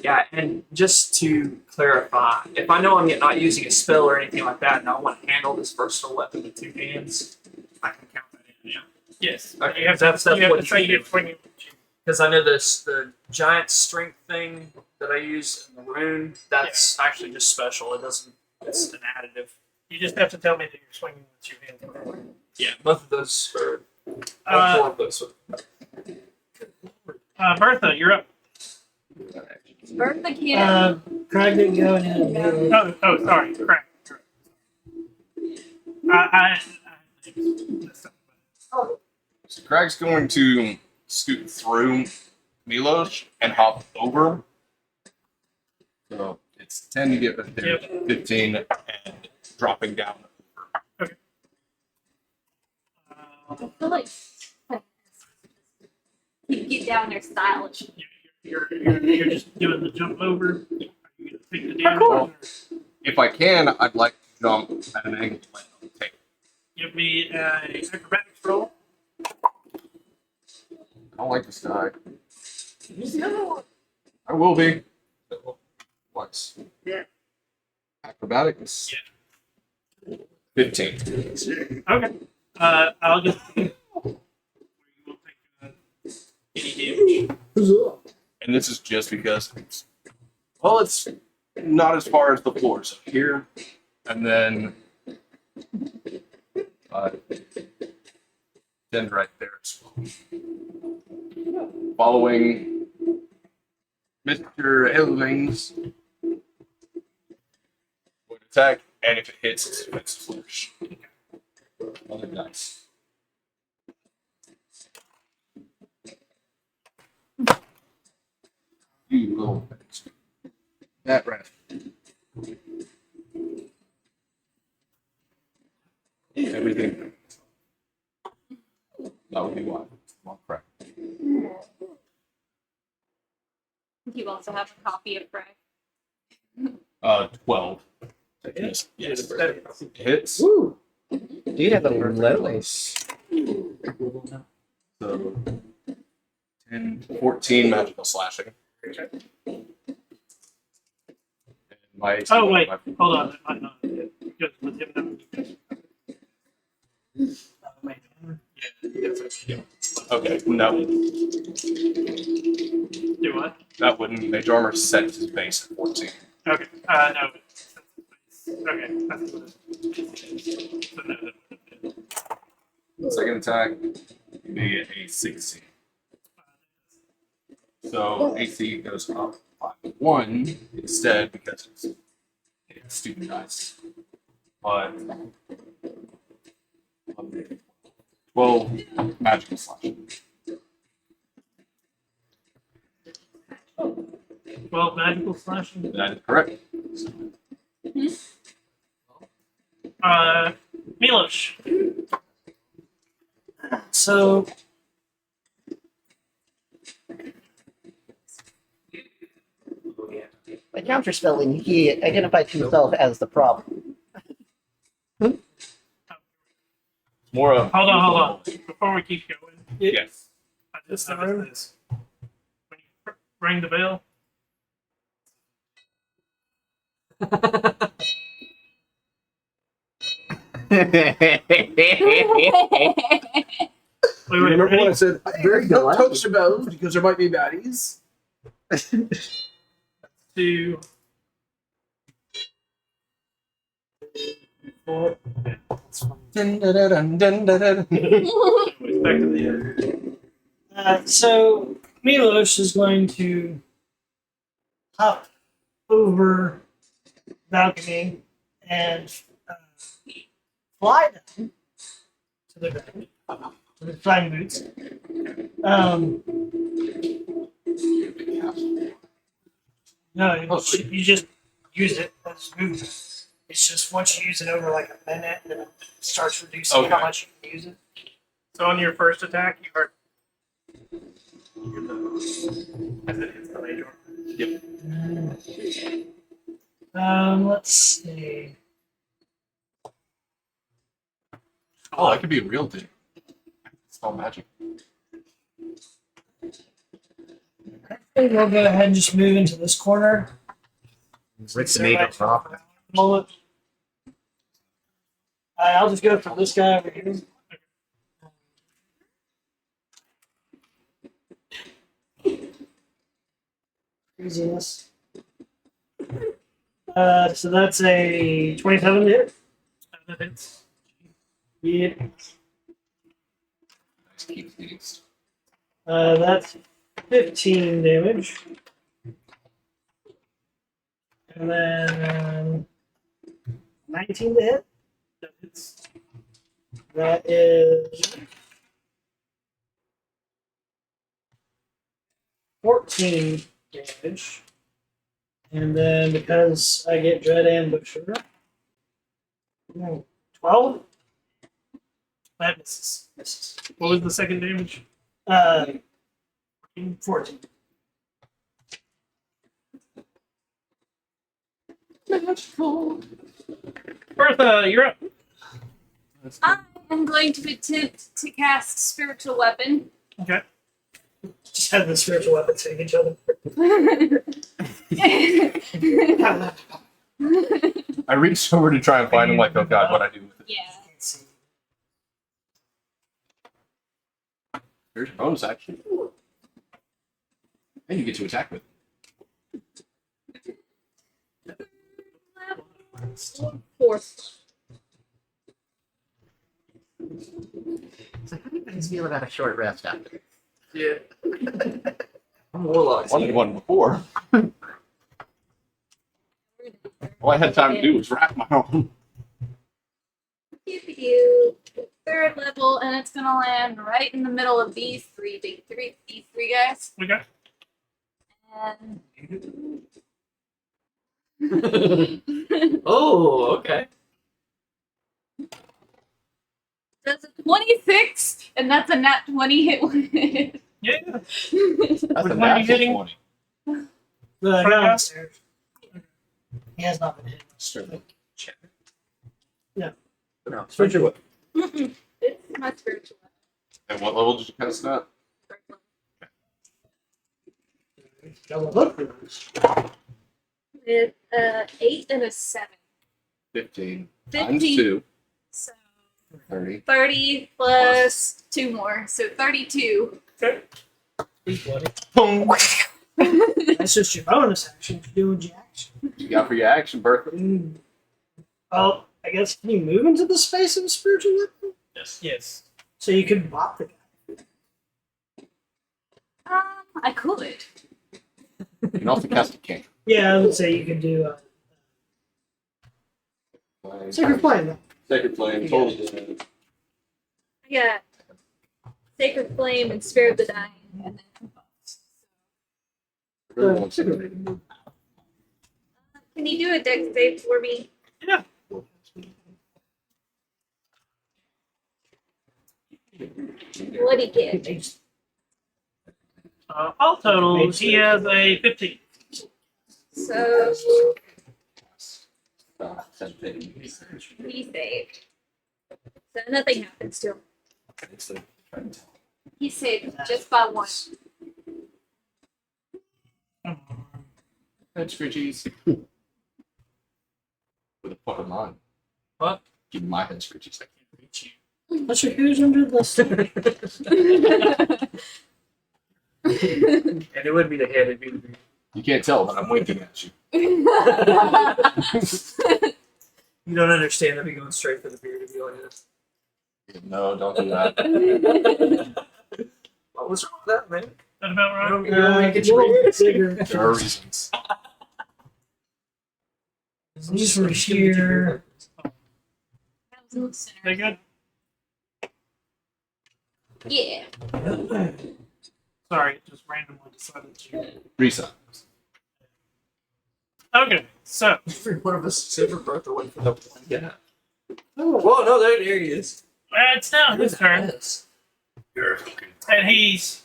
Yeah, and just to clarify, if I know I'm not using a spell or anything like that, and I want to handle this versatile weapon with 2 hands, I can count that in. Yeah. Yes. Okay, You have that's you have what to say you it when you. Because I know the giant strength thing that I use in the rune, that's actually just special. It doesn't. It's an additive. You just have to tell me that you're swinging with 2 hands. Yeah, both of those are. All 4 of those. Bertha, you're up. Bertha can't. Craig didn't go in. Oh, sorry. Craig. I So Greg's going to scoot through Milos and hop over. So it's 10 to get back there, 15 and dropping down. I feel like you get down there stylish. you're just doing the jump over. Are you gonna take the damage? Well, if I can, I'd like to jump at an angle to land on the table. Give me a acrobatics roll. I don't like this guy. I will be. plus. Acrobatics. Yeah. 15. Okay. I'll just. You won't take any damage. And this is just because, well, it's not as far as the floor. So here, and then 10 right there as well. Following Mr. Hillings would attack, and if it hits, it's a defensive flourish. Other dice. You little bastard. That right. Everything. That would be why. Well, crap. You also have a copy of Greg. 12. Yes. Hits. Woo! You have a low. So 10, 14 magical slashing. And my Oh wait, hold on. It might not. Because with him, yeah. Okay, that would Do what? that wouldn't. Mage armor set his base at 14. Okay. No. Okay. That's what it is. So no. Second attack would be a 16. So AC goes up by 1 instead because it's stupid dice. But 12 magical slashing. 12 magical slashing. That is correct. Milos. So By counterspelling, he identified himself as the problem. More of. Hold on. Before we keep going, Yes. I just noticed this. When you ring the bell, we were Remember when I ready. said, Very don't good. touch the bells because there might be baddies? To 4. Dun, dun, dun, dun, dun, dun. Anyways, back to the so Milos is going to hop over the balcony and fly down to the ground with his flying boots. No, you just use it as movement. It's just once you use it over like a minute, then it starts reducing how Okay. much you can use it. So on your first attack, you hurt. As it hits the major. Let's see. Oh, that could be a real thing. It's all magic. We'll go ahead and just move into this corner. Rick the Maid of Rock. Moment. I'll just go for this guy over here. Craziness. So that's a 27 to hit. That hits. Yeah. Just keep these. That's 15 damage. And then 19 to hit. That hits. That is 14 damage. And then because I get Dread Ambusher, 12? That misses. Misses. What was the second damage? 14. Bertha, you're up. I am going to attempt to cast Spiritual Weapon. Okay. Just have the spiritual weapons hitting each other. I reached over to try and find him, like, oh god, what I do with it. Yeah. Can't see. Here's your bonus action. And you get to attack with it. 4. So how do you guys feel about a short rest after? Yeah. I'm warlock. I wanted one before. All I had time to do was wrap my arm. You 3rd level, and it's gonna land right in the middle of these three guys. Okay. And Oh, okay. does a 26, and that's a nat 20 hit with it. Yeah. That's Which a one are you natural hitting? 20. The guy Front downstairs. He has not been hit. Sterling. No, Spiritual weapon. It's my spiritual And what level did you cast that? weapon. Double look for those. With 8 and a 7. 15. 15. Times 2. So 30. 30 plus 2 more, so 32. He's bloody. Boom. That's just your bonus action for doing your action. You got for your action, Bertha. Well, I guess can you move into the space of a spiritual weapon? Yes. So you could bop the guy. I could. You can also cast a cantrip. Yeah, I would say you could do Sacred Flame. Then. Sacred Flame. Total damage. Yeah. Sacred Flame and Spare of the Dying. And then Sacred Flame. can you do a dex save for me? Yeah. What'd he get? All total, he has a 15. So Something. he saved. So nothing happens to him. He saved just by 1. Head scritchies. With a point of mine. What? Give me my head scritchies. I can't reach you. What's your who's under the And it wouldn't be the head, it'd be the You can't tell, but I'm winking at you. You don't understand that be going straight for the beard to be like this. No, don't do that. What was wrong with that, man? That about right? You don't make it your bigger. There are reasons. These were here. They good? Yeah. Sorry, it just randomly decided to. Reset. Okay, so Every one of us super broke the way for the one. Yeah. Oh, whoa, no, there he is. it's now his turn, Yes. You're a fucking. and he's.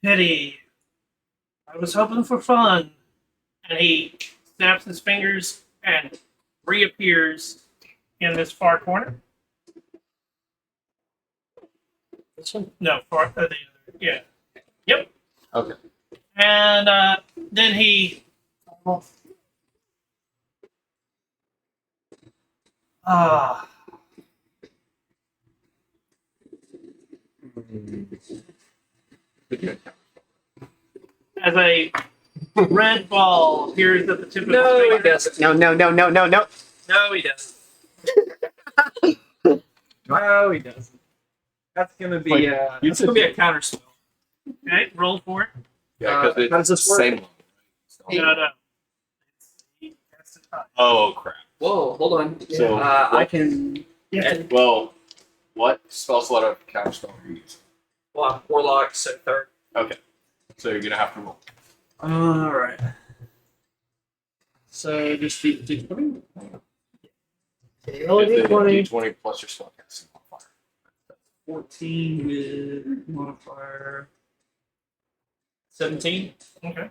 Pity. I was hoping for fun. And he snaps his fingers and reappears in this far corner. This one? No, far the other. Yeah. Yep. Okay. And then he. As a red ball appears at the tip of his No, he finger. doesn't. No, no, no, no, no, no. No, he doesn't. No, he doesn't. That's gonna be Wait, you that's gonna be a counter spell. Okay, roll for it. Yeah, because how does it's this the work? same one. No, no. He cast it high. Oh, crap. Whoa, hold on. So, I can. Yeah. well, what spell slot of counterspell are you using? Well, I'm warlock, so 3rd. Okay. So you're going to have to roll. All right. So just D20. Roll a It's a d20. D20 plus your spell casting modifier. 14 with modifier 17. Okay.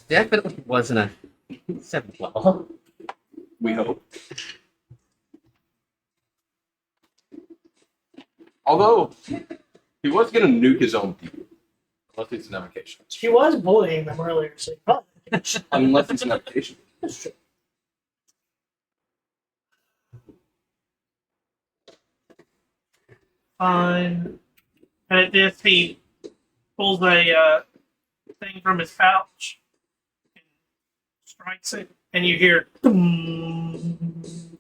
Definitely wasn't a 7th level. We hope. Although, he was going to nuke his own people. Unless it's an avocation. He was bullying them earlier, so he probably. Unless it's an avocation. Fine. And at this, he pulls a thing from his pouch and strikes it, and you hear "Dum," and the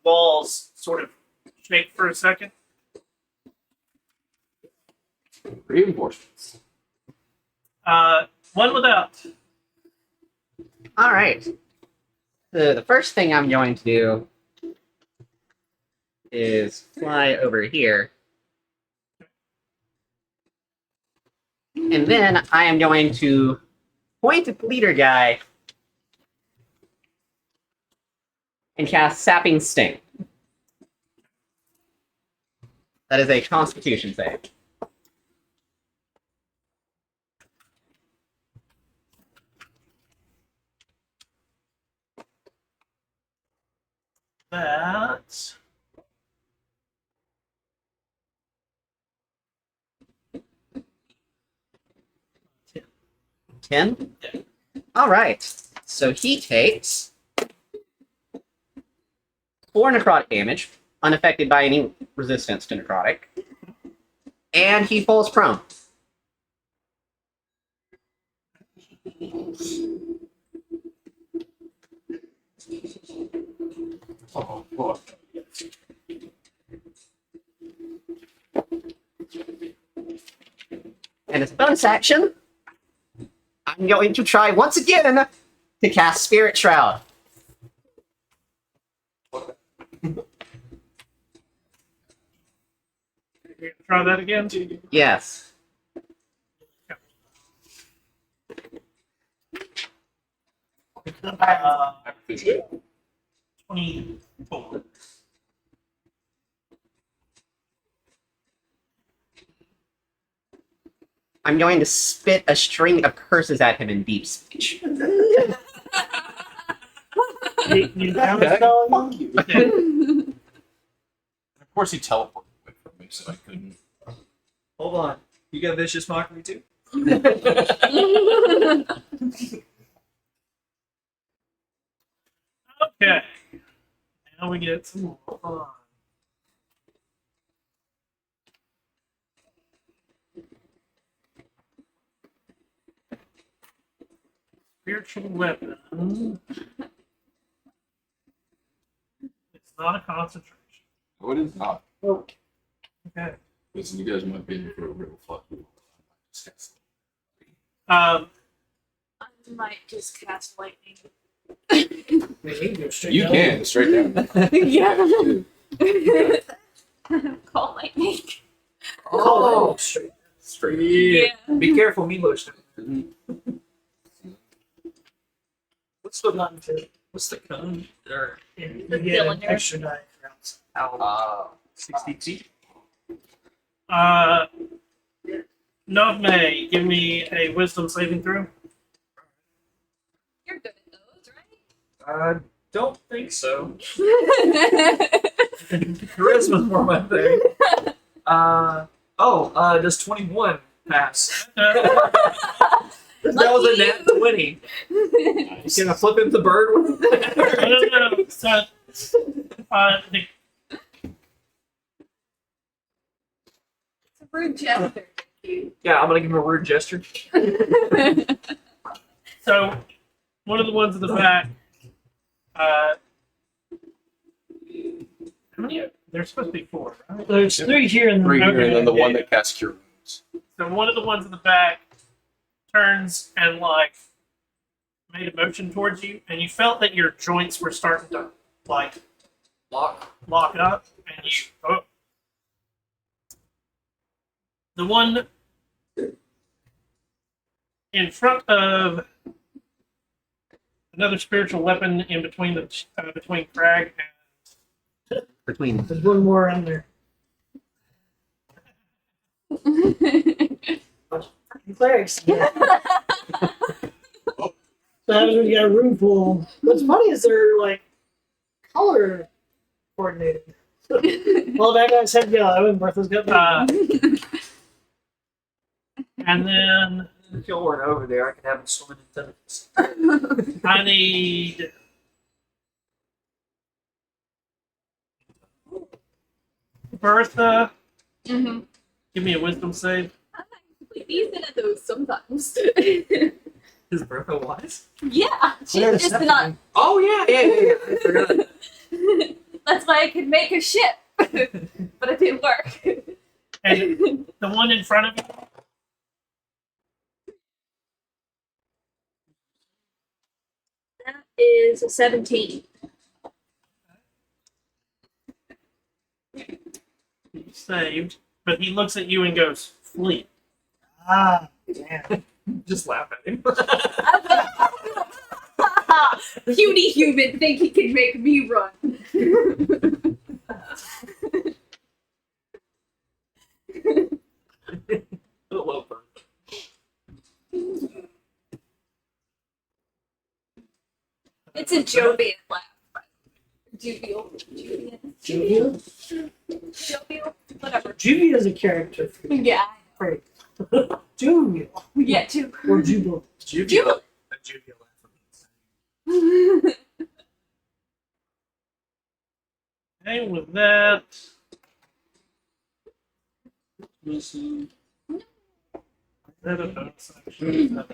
walls sort of shake for a second. Reinforcements. One without. All right. So the first thing I'm going to do is fly over here. And then I am going to point at the leader guy and cast Sapping Sting. That is a Constitution save. That. Ten? All right. So he takes 4 necrotic damage, unaffected by any resistance to necrotic, and he falls prone. Oh, boy. And as a bonus action, I'm going to try once again to cast Spirit Shroud. Try that again. Yes. Uh, 24. I'm going to spit a string of curses at him in deep speech. You down the spell again? Of course, he teleported away from me, so I couldn't. Hold on. You got vicious mockery too? Okay. Now we get some more fun. Spiritual weapon. It's not a concentration. No, it is not. Okay. Listen, you guys might be in for a real fucking. Um, I might just cast lightning. You can straight down. Yeah. Call lightning. Oh, Straight. straight. Yeah. Be careful, Milos. What's the Not until what's the cone? Or you The get an cylinder. extra die rounds. how 60 feet? Nogme, give me a wisdom saving throw. You're good at those, right? I don't think so. Charisma's more my thing. Does 21 pass? That was a nat 20. Can I flip him the bird with No. So, the It's a rude gesture. Yeah, I'm gonna give him a rude gesture. So, one of the ones in the back, how many? There's supposed to be 4, right? There's 3 here and Three here, and then the Okay. one that casts Cure Wounds. So one of the ones in the back turns and like made a motion towards you, and you felt that your joints were starting to like Lock. lock up, and you. Oh. The one in front of another spiritual weapon in between between Crag Between there's one more in there. Clerics. Yeah. So happens when you got a room full of them. What's funny is they're like color coordinated. Well, that guy's head yellow and Bertha's got blue. And then If y'all weren't over there, I could have him swimming in tentacles. I need Bertha. Mm-hmm. Give me a wisdom save. These and those sometimes. His Bertha wise? Yeah, she's Where's just Stephanie? not. Oh yeah. I forgot. That's why I could make a ship, but it didn't work. And the one in front of you. That is a 17. Saved, but he looks at you and goes, "Flee." Ah, damn. Just laugh at him. Puny human think he can make me run. Hello, Bertha. It's a jovial laugh. Jovial. Juvia? Jovial. Whatever. Juvia is a character. Yeah. Great. Juvia. We get to. Or Jubilant. Jubilant. A jubilant. And with that, listen. That a bonus action?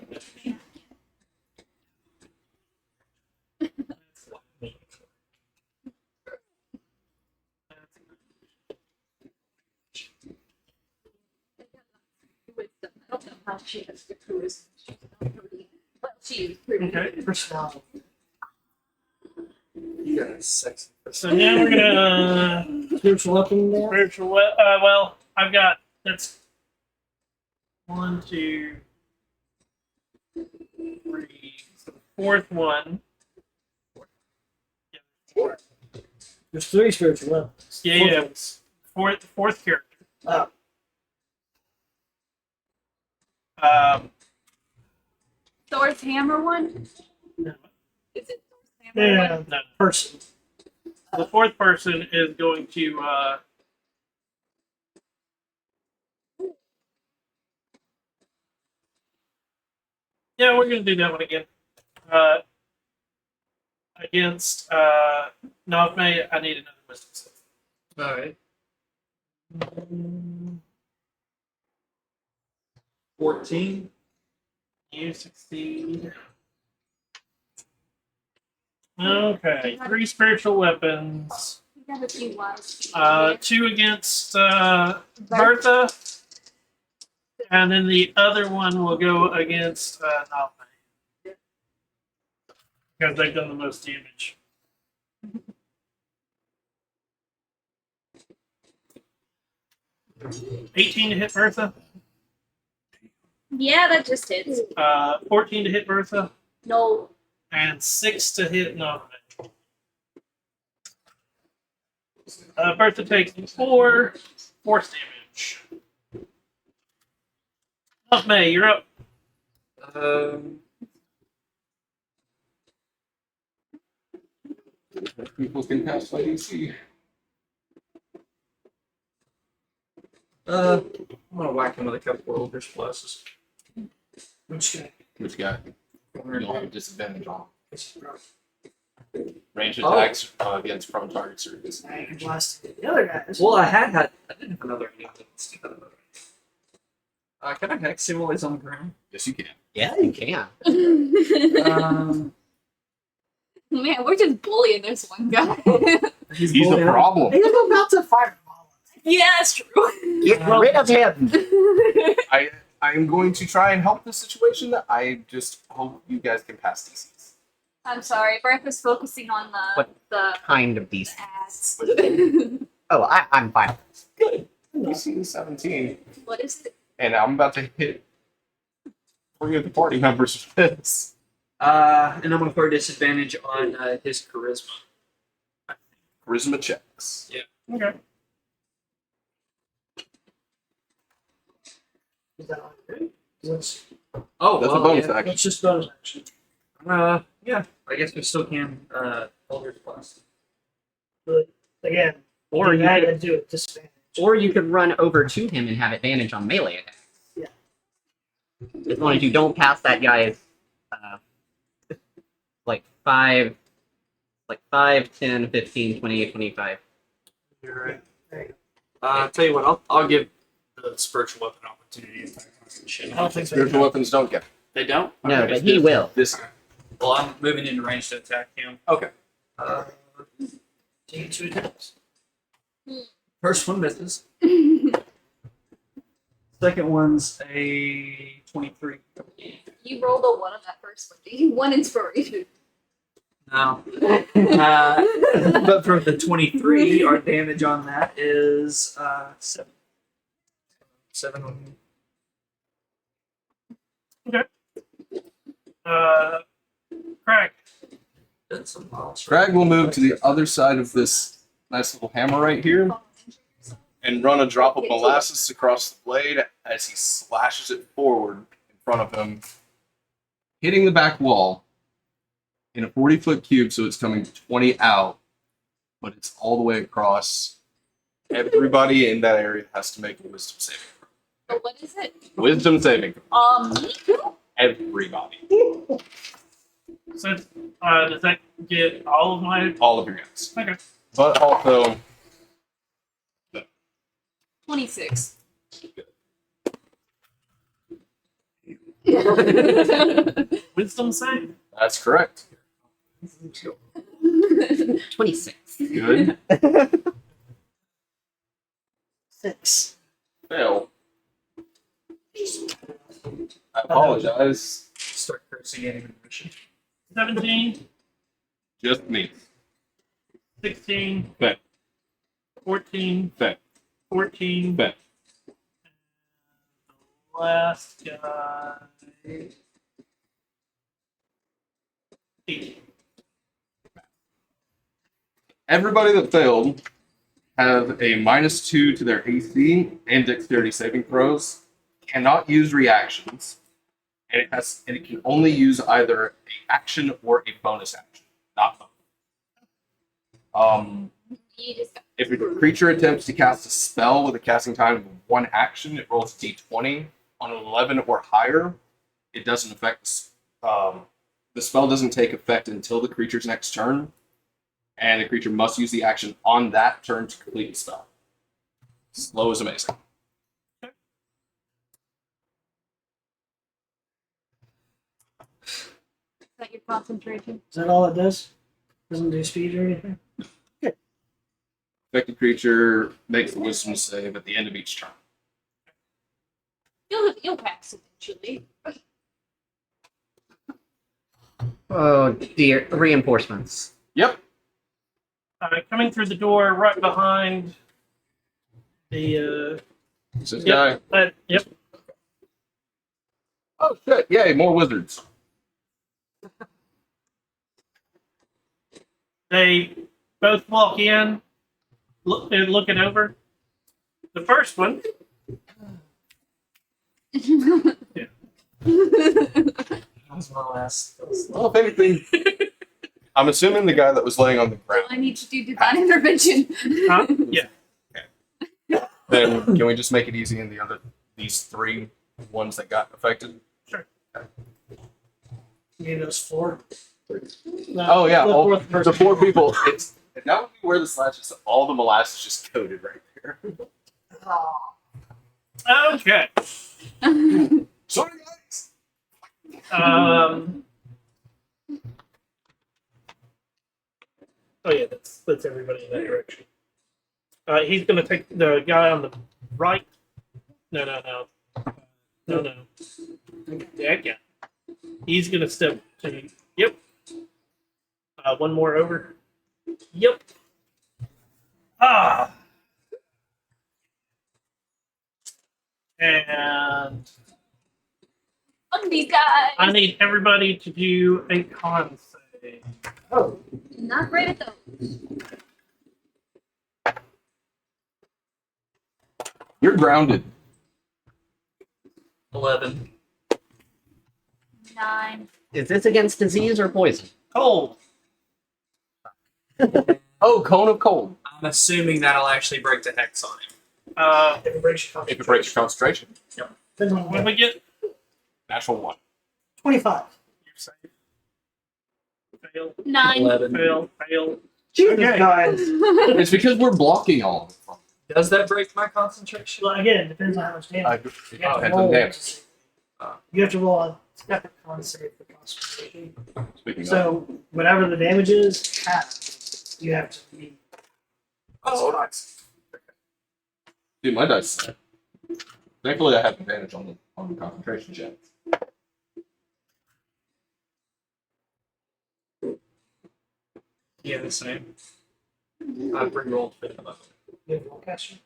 Wisdom. I don't know how she has the charisma. She's not pretty. Well, she is pretty. Okay. Personality. You got a sexy So now we're gonna Spiritual weapon now? spiritual. Well, I've got that's 1, 2, 3. So the fourth one. Yeah, four. There's 3 spiritual weapons. Yeah. Fourth character. Oh. Thor's hammer one? No. Is it Thor's hammer Yeah, one? No. person. The fourth person is going to yeah, we're gonna do that one again. Against Navme, I need another wisdom save. Alright. 14. You succeed. Okay, 3 spiritual weapons. We got a few wise. 2 against Bertha, and then the other one will go against Navme. Because they've done the most damage. $18 to hit Bertha. Yeah, that just hits. 14 to hit Bertha. No. And 6 to hit Navme. Bertha takes 4 force damage. Navme, you're up. People can pass by DC. I'm gonna whack him with a couple of Eldritch Blasts. Which guy? Which guy? You'll have disadvantage on. It's Range Oh. attacks against prone targets or this. I can blast the other guys. Well, I didn't have another idea. Can I hex him while he's on the ground? Yes, you can. Yeah, you can. Man, we're just bullying this one guy. He's the problem. He was about to fireball. Yeah, that's true. Get rid of him. I'm going to try and help the situation. I just hope you guys can pass DCs. I'm sorry, Bertha's focusing on the Kind of decent. ass. Oh, I'm fine. Good. DC is 17. What is it? And I'm about to hit 3 of the party members with this. And I'm gonna throw disadvantage on his charisma. Charisma checks. Okay. Is that all right? That's, Oh, That's a well, bonus yeah. action. that's just bonus action. Yeah. I guess we still can Eldritch Blast. But again, Or you I could, do it disadvantage. or you could run over to him and have advantage on melee attacks. As long as you don't pass that guy's like 5, 10, 15, 20, 25. You're right. There you Tell you what, I'll give the spiritual weapon opportunity attack concentration. I don't think so. Spiritual weapons don't get. They don't? No, Okay. but he will. This Well, I'm moving into range to attack him. Okay. Take 2 attacks. First one misses. Second one's a 23. You rolled a 1 on that first one. You 1 inspiration. No. But for the 23, our damage on that is 7. 7 on Craig. that's some miles. Crag will move to the other side of this nice little hammer right here and run a drop of molasses across the blade as he slashes it forward in front of him, hitting the back wall in a 40-foot cube, so it's coming 20 out, but it's all the way across. Everybody in that area has to make a wisdom saving throw. So what is it? Wisdom saving throw. Me? Everybody. So, does that get all of my? All of your guys. Okay. But also, 26. Wisdom save. that's correct. 26. Good. 6. Fail. I apologize. Start cursing animation. 17, Just me. 16, Bet. 14, Bet. 14. Bet. Last guy. 18. Everybody that failed have a -2 to their AC and dexterity saving throws. Cannot use reactions, and it can only use either an action or a bonus action, not both. You just got If a creature attempts to cast a spell with a casting time of 1 action, it rolls d20. On an 11 or higher, it doesn't affect. The spell doesn't take effect until the creature's next turn, and the creature must use the action on that turn to complete the spell. Slow is amazing. is that your concentration. Is that all it does? Doesn't do speed or anything? Affected creature makes the wisdom save at the end of each turn. You'll pass eventually. Oh dear. Reinforcements. Yep. Coming through the door right behind the. This guy. Yep. Oh shit! Yay! More wizards. They both walk in, they're looking over. The first one, That was my last. Well, if anything, I'm assuming the guy that was laying on the ground. I need to do divine intervention. huh? Yeah. Then can we just make it easy in these 3 ones that got affected? Sure. You mean those 4? Oh yeah, The all, fourth the person. 4 people. It's that would be where the slash is. All the molasses just coated right there. Okay. Sorry guys. Oh yeah, that's everybody in that direction. He's gonna take the guy on the right. No. That guy. He's gonna step to. Yep. One more over. Yep. And Fuck these guys. I need everybody to do a con save. Oh, Not great at those. You're grounded. 11. 9. Is this against disease or poison? Cold. Oh, cone of cold. I'm assuming that'll actually break the hex on him. if it breaks your If it breaks your concentration. Depends on When we get Natural 1. 25. You're safe. Fail. 9. 11. Fail. Jesus, Okay. guys. It's because we're blocking all of them. Does that break my concentration? Well, again, it depends on how much damage. It You have to depends on roll. damage. You have to roll a separate con save for concentration. Speaking of, So whatever the damage is, half you have to be. Oh, nice. dude, my dice. Thankfully, I have advantage on the concentration check. Yeah, the same. I've re-rolled for them. You have roll caster.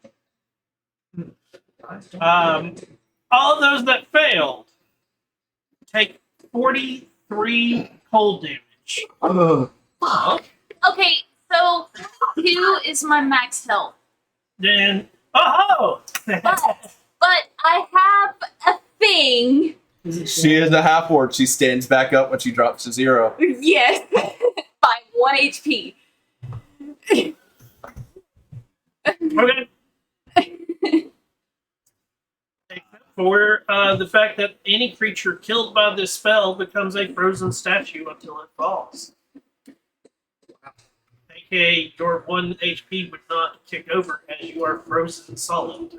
All those that failed take 43 cold damage. Okay, so 2 is my max health. Then, oh! But I have a thing. She is a half orc. She stands back up when she drops to 0. Yes. By 1 HP. Okay. Except for the fact that any creature killed by this spell becomes a frozen statue until it falls. AKA, your 1 HP would not kick over as you are frozen solid.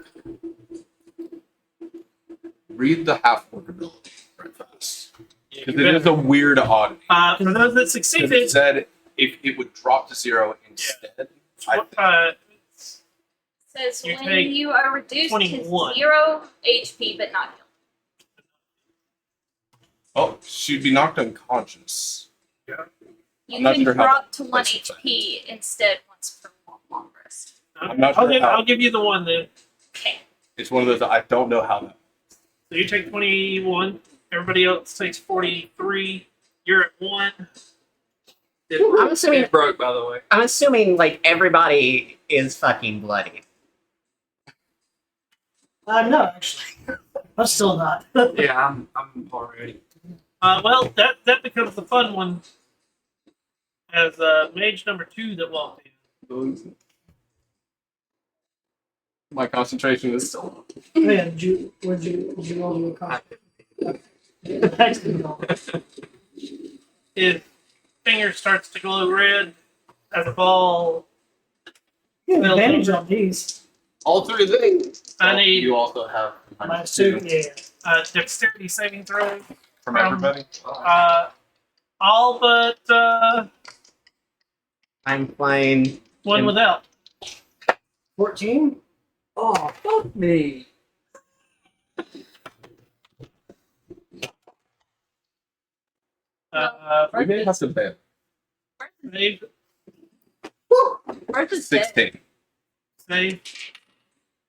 Read the half orc ability right fast. Yeah, Because you it is a weird oddity. for those that 'Cause succeeded, it said if it would drop to 0 instead. Says You when take you are reduced 21. to 0 HP but not killed. Oh, she'd be knocked unconscious. You I'm not can sure how drop to that 1 plays HP instead once per long rest. I'm not sure how- I'll give you the one then. Okay. It's one of those I don't know how that. So you take 21. Everybody else takes 43. You're at 1. I'm assuming- It broke, by the way. I'm assuming like everybody is fucking bloody. No, actually. I'm still not. Yeah, I'm already. Well, that becomes the fun one. As mage number 2 that walked in. My concentration is still. Oh, yeah, did you roll your con? His finger starts to glow red as a ball. You have advantage on these. All 3 of them. I need You also have -2, yeah. dexterity saving throw. from everybody. All but I'm fine. one without. 14? Oh, fuck me. We may have to ban. Save. First is dead. 16. Save.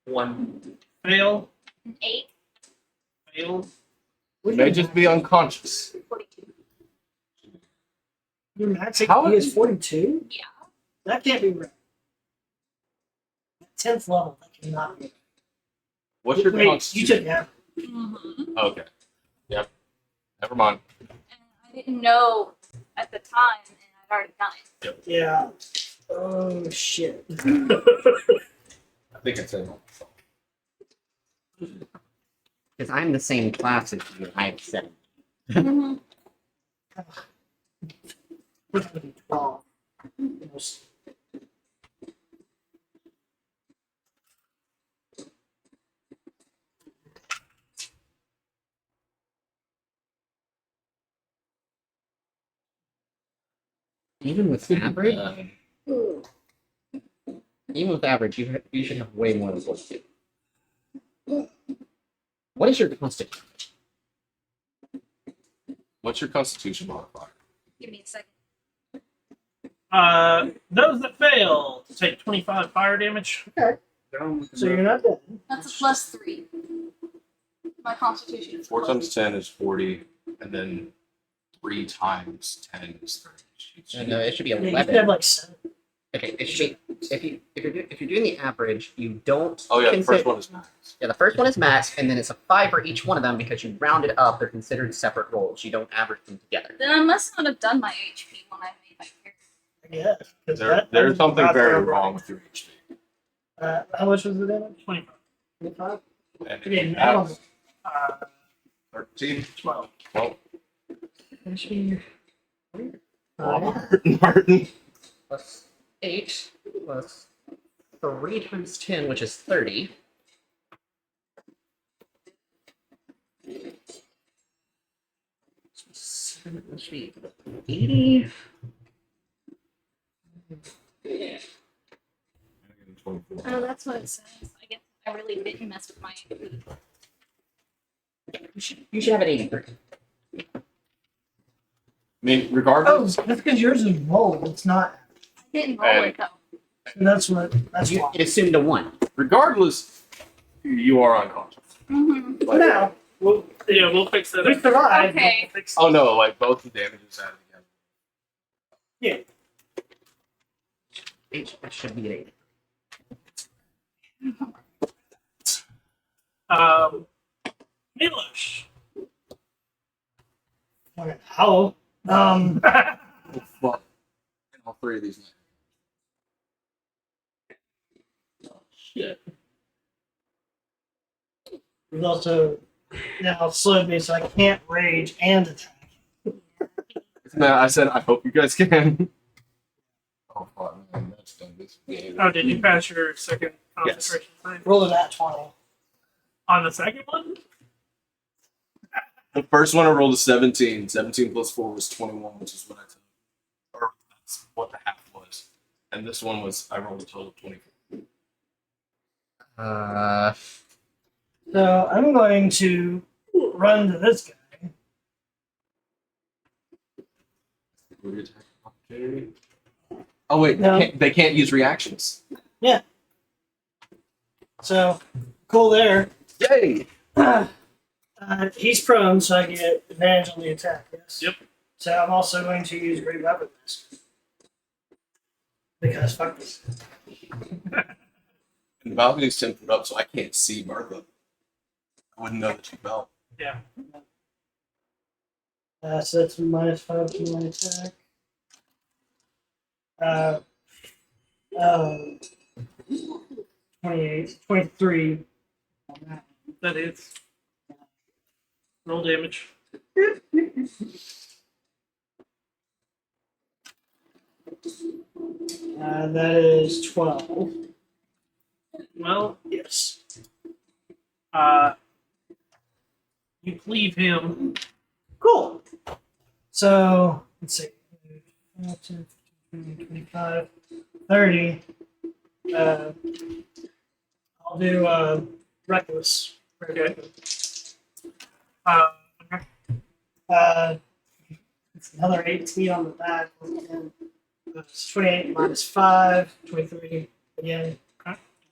1. Fail. 8. Fail. We may just be unconscious. 42. Your max How HP is 42? Yeah. That can't be right. At 10th level, that cannot be right. What's your Wait, you constitution? took that. Mm-hmm. Okay. Yep. Never mind. And I didn't know at the time, and I'd already done it. Yeah. Oh, shit. I think it's in. Because I'm the same class as you. I have 7. Mm-hmm. Which would be 12. Almost. Even with average, you should have way more than 42. What is your constitution? What's your constitution modifier? Give me a second. Those that fail take 25 fire damage. So you're not dead. That's a +3. My constitution is 4 +3. times 10 is 40, and then 3 times 10 is 30. No, it should be Yeah, you 11. should have like 7. Okay, it should be if you're doing the average, you don't. Oh yeah, the consider- first one is max. Yeah, the first one is max, and then it's a 5 for each one of them because you round it up. They're considered separate rolls. You don't average them together. Then I must not have done my HP when I made my character. I guess. 'Cause There's something not very very wrong with your HP. How much was the damage? 25. 25? And Yeah, if I don't max, Uh, 13. 12. 12. Uh, Martin. Plus 8 plus 3 times 10, which is 30. Seven, that should be 80. 24. Oh, that's what it says. I guess I really didn't mess with my. You should have an 83. I mean, oh, regardless, that's because yours is rolled. It's not. I didn't roll it though. So that's You, why. it assumed a 1. regardless, you are unconscious. Mm-hmm. For now, We'll fix that we up. survived. Okay. We'll fix Oh no, like both the damages added again. It should be an 8. Milosh. it. How? Oh, fuck. And all three of these. Shit. We've also now slowed me so I can't rage and attack. No, I said I hope you guys can. Oh fuck, man, that's done this game. Oh, did you pass your second concentration time? Roll it at 20. On the second one? The first one I rolled a 17. 17 plus 4 was 21, which is what I took. Or that's what the half was. And this one was, I rolled a total of 24. So I'm going to run to this guy. Opportunity. Oh wait, No. they can't use reactions. So cool there. Yay! He's prone, so I get advantage on the attack. Yes. Yep. So I'm also going to use Great Weapon Mask. Because fuck this. And the balcony's 10 foot up, so I can't see Martha. I wouldn't know that she fell. Yeah. So that's -5 to my attack. Uh, 28, 23. That is. Roll damage. That is 12. Well, Yes. you cleave him. Cool. So, let's see. 5, 10, 15, 20, 25, 30. I'll do Reckless. Okay. It's another 18 on the back. It's 28 minus 5, 23. Again,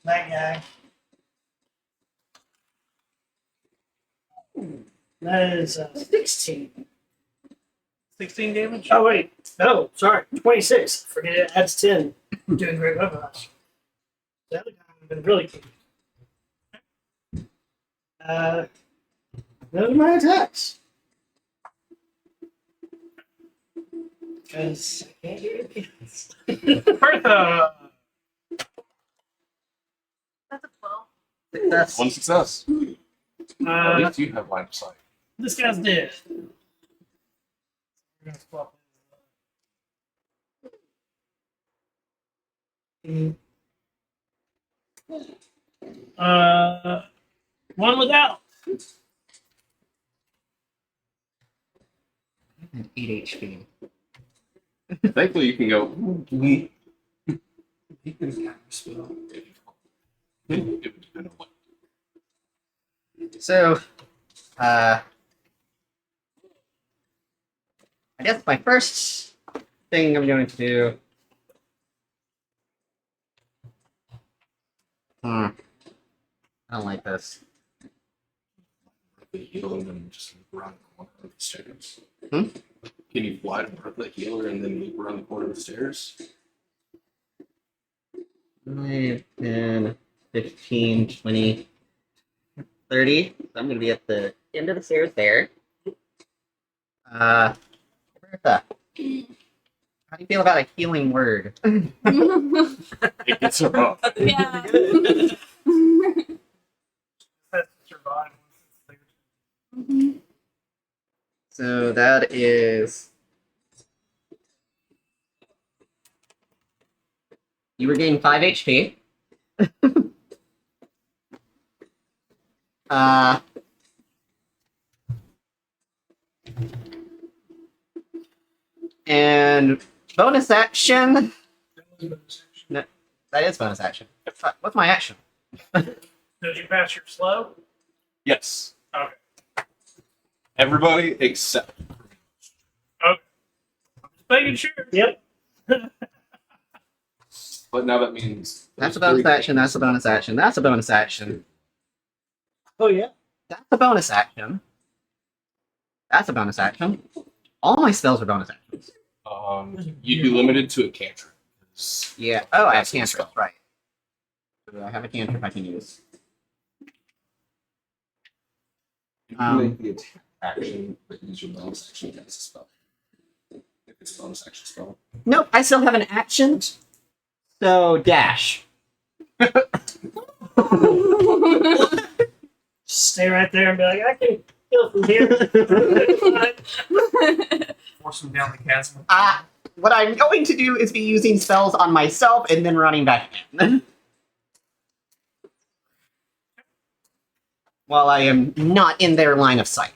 that guy. That is 16. 16 damage? Oh, wait. No, sorry. 26. Forget it. Adds 10. Doing great weapon master. The other guy would have been really key. Those are my attacks. Because I can't do anything else. Bertha! That's a 12. Success. One success. At least you have line of sight. This guy's dead. We're gonna swap One without. 8 HP. Thankfully, you can go. It would depend on what. So, I guess my first thing I'm going to do. I don't like this. The healer and then just loop around the corner of the stairs. Hmm? Can you fly to Martha the healer and then loop around the corner of the stairs? 5, 10, 15, 20, 30. So I'm going to be at the end of the stairs there. Bertha, how do you feel about a healing word? It gets her up. Yeah. That's to survive. Mhm. So that is. You regain 5 HP. uh. And bonus action. No, that is bonus action. What's my action? Did you pass your slow? Yes. Okay. Everybody except. Just making sure. Yep. But now that means That's a there's bonus three action. That's a bonus action. That's a bonus action. Oh yeah. That's a bonus action. That's a bonus action. All my spells are bonus actions. You'd be limited to a cantrip. Yeah. Oh, I have That's a cantrips, spell. right. So I have a cantrip I can use. You can make the attack action, but use your bonus action to cast a spell. If it's a bonus action spell. Nope, I still have an action. So dash. Stay right there and be like, I can kill from here. Force him down the chasm. What I'm going to do is be using spells on myself and then running back in. While I am not in their line of sight.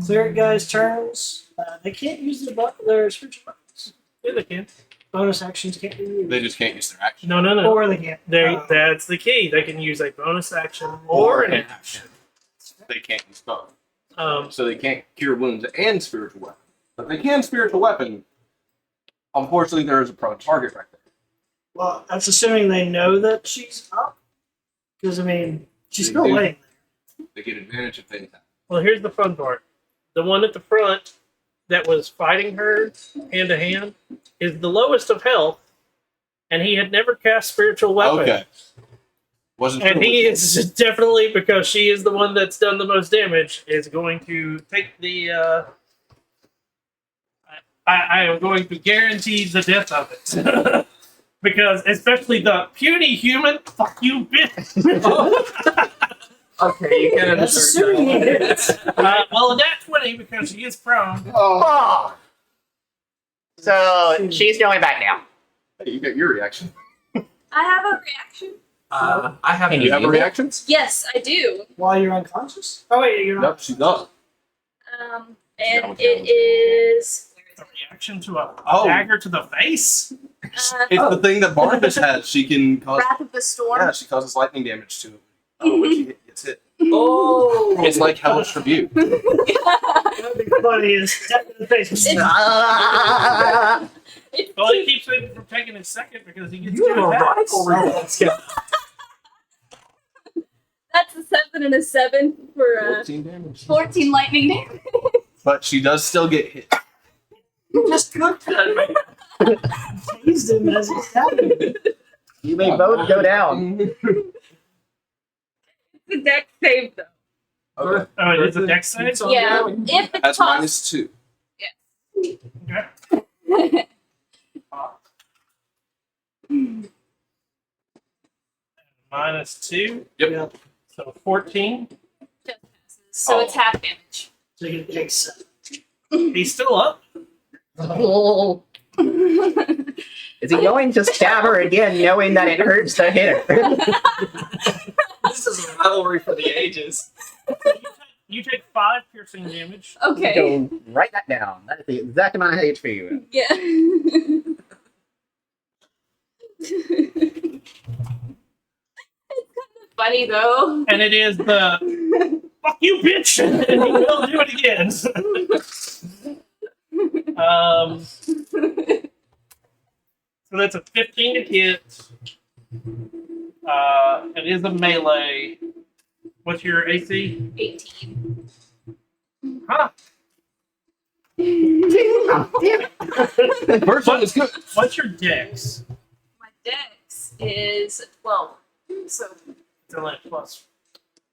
Cleric guys' turns. They can't use their spiritual weapons. Yeah, they can. Bonus actions can't be used. They just can't use their action. No. Or they can't. That's the key. They can use a bonus action or an action. They can't use both. Um, So they can't cure wounds and spiritual weapon. But they can spiritual weapon. Unfortunately, there is a prone target right there. Well, that's assuming they know that she's up. Because, I mean, she's They still do. laying They get advantage if they attack. well, here's the fun part. The one at the front that was fighting her hand to hand is the lowest of health, and he had never cast spiritual weapon. Okay. Wasn't And sure he which is definitely, because she is the one that's done the most damage, is going to take the. I am going to guarantee the death of it. Because, especially the puny human, fuck you, bitch. Okay, you can That's assuming he hits. Well, that's 20 because she is prone. Oh. So she's going back now. Hey, you got your reaction. I have a reaction. I have. Can Do you have use a it? reactions? Yes, I do. While you're unconscious? Oh, wait, you're not. Nope, she's not. And it is. A reaction to a Oh. dagger to the face? It's the thing that Barnabas has. She can cause. Wrath of the Storm. Yeah, she causes lightning damage to it when she gets hit. Oh. It's like hellish rebuke. That'd be funny. Is tap in the face. Well, he keeps me from taking his second because he gets You two have a attacks. rivalry. That's a 7 and a 7 for 14 damage. 14 lightning damage. But she does still get hit. Just cooked that man. Teased him as he's tapping. You may both go down. The deck save though. Okay. Oh, it is a dex save? Yeah. If it's That's possible. -2. Okay. -2. Yep. So 14. So it's Oh. half damage. So you can take 7. He's still up. Oh. Is he going to stab her again, knowing that it hurts to hit her? This is a rivalry for the ages. You take 5 piercing damage. Okay. Go write that down. That is the exact amount of HP you have. Yeah. It's kind of funny though. And it is the fuck you, bitch! And he will do it again. So that's a 15 to hit. It is a melee. What's your AC? 18. Huh? First one is good. What's your dex? My dex is 12. So It's only a plus.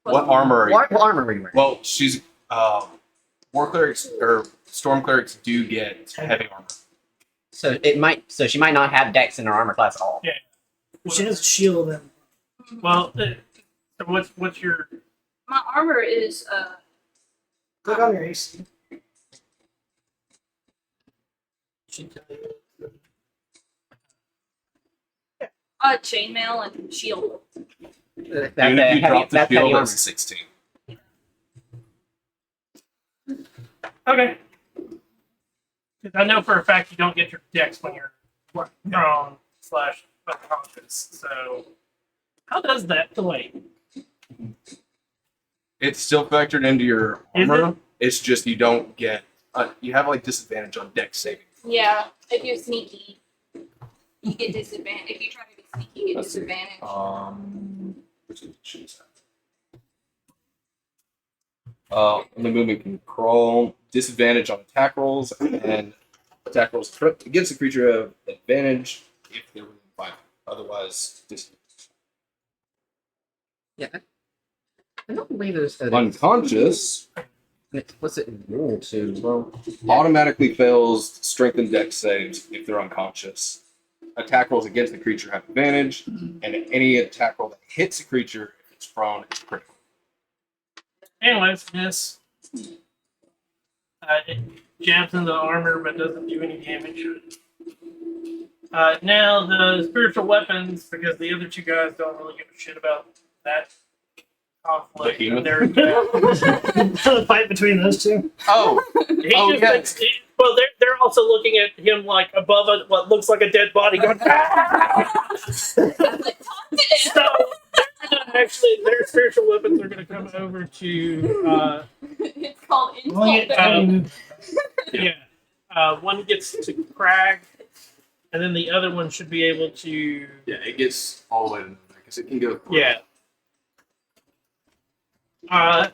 What armor are you? What armor were you wearing? Well, she's war clerics or storm clerics do get heavy armor. So it might. So she might not have dex in her armor class at all. Yeah. She has a shield then. Well, so what's your my armor is Click on your AC. Should tell you. Chainmail and shield. That's Even if you drop the that's shield, heavy armor. that's 16. Okay. 'Cause I know for a fact you don't get your dex when you're prone slash unconscious. So, how does that delay? It's still factored into your Is armor. It's just you don't get. You have like disadvantage on dex saving. Yeah, if you're sneaky, you get disadvantage. If you try to be sneaky, you get Let's see. disadvantage. Which is choose that. And the movement can crawl. Disadvantage on attack rolls and attack rolls against the creature have advantage if they're within 5. Otherwise, disadvantage. Yeah. I don't believe there's an Unconscious explicit rule to. Well, automatically fails strength and dex saves if they're unconscious. Attack rolls against the creature have advantage, and any attack roll that hits the creature if it's prone is critical. Anyways, miss. It jabs into the armor but doesn't do any damage. Now the spiritual weapons, because the other two guys don't really give a shit about that conflict. Behemoth? The fight between those two. Oh, He Oh, just yeah. thinks, well, they're also looking at him like above what looks like a dead body, going. "Ah!" So they're gonna actually, their spiritual weapons are going to come over to. It's called Only insult. get One gets to Crag, and then the other one should be able to. yeah, it gets all the way to there because it can go. Yeah.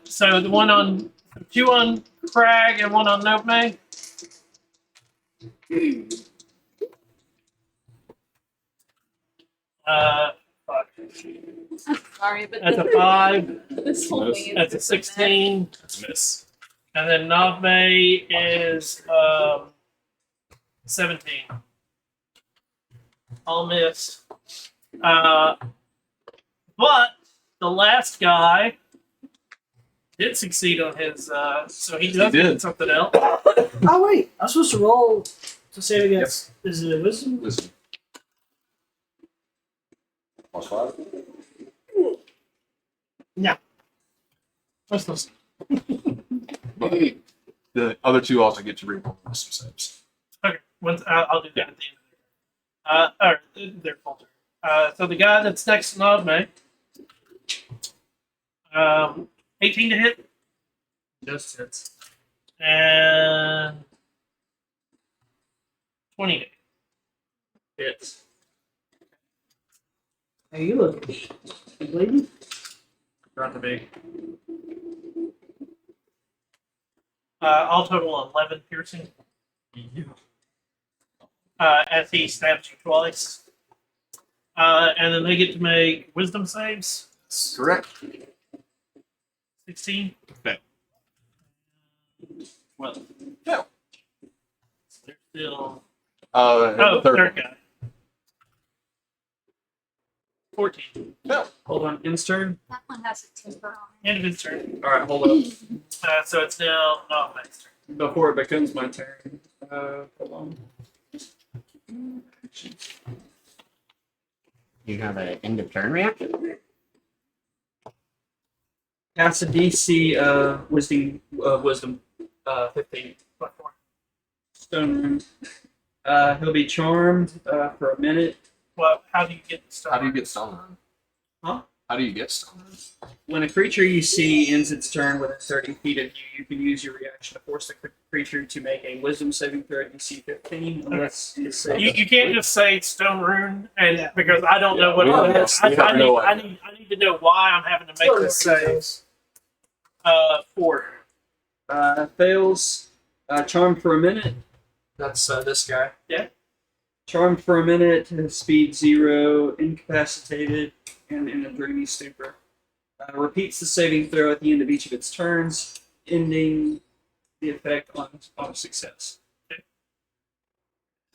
So the one on 2 on Crag and 1 on Nome. Fuck. Sorry, but That's a 5. this whole thing is That's a just mess. 16. That's a miss. And then Navme is 17. All miss. But the last guy did succeed on his, so he does He did. get something else. Oh wait, I'm supposed to roll to save against. Is it a wisdom? Listen. +5. What's this? But the other two also get to reroll wisdom saves. Okay, once I'll do that at the end of their full turn. So the guy that's next to Navme, 18 to hit, Just hits. and 20 to hit. Hits. Hey, you look bleeding. Not the big. All total 11 piercing. As he stabs you twice. And then they get to make wisdom saves. Correct. 16. Okay. Well, No. they're still. The Third guy. 14. No. Hold on, Instern. That one has a timber on it. End of his turn. Alright, hold up. So it's now not my turn. Before it becomes my turn. Hold on. you have an end of turn reaction. Pass a DC wisdom 15. What for? Stone room. He'll be charmed for a minute. Well, how do you get stuff? How do you get stun? Huh? How do you get stun? When a creature you see ends its turn within 30 feet of you, you can use your reaction to force the creature to make a wisdom saving throw DC 15 unless it's saved. You can't just say stone rune, and because I don't know what we it don't is. know- we have no I idea. need to know why I'm having to make this save. 4. Fails. Charmed for a minute. That's this guy. Yeah. Charmed for a minute, speed 0, incapacitated, and in a dreamy stupor. Repeats the saving throw at the end of each of its turns, ending the effect on success.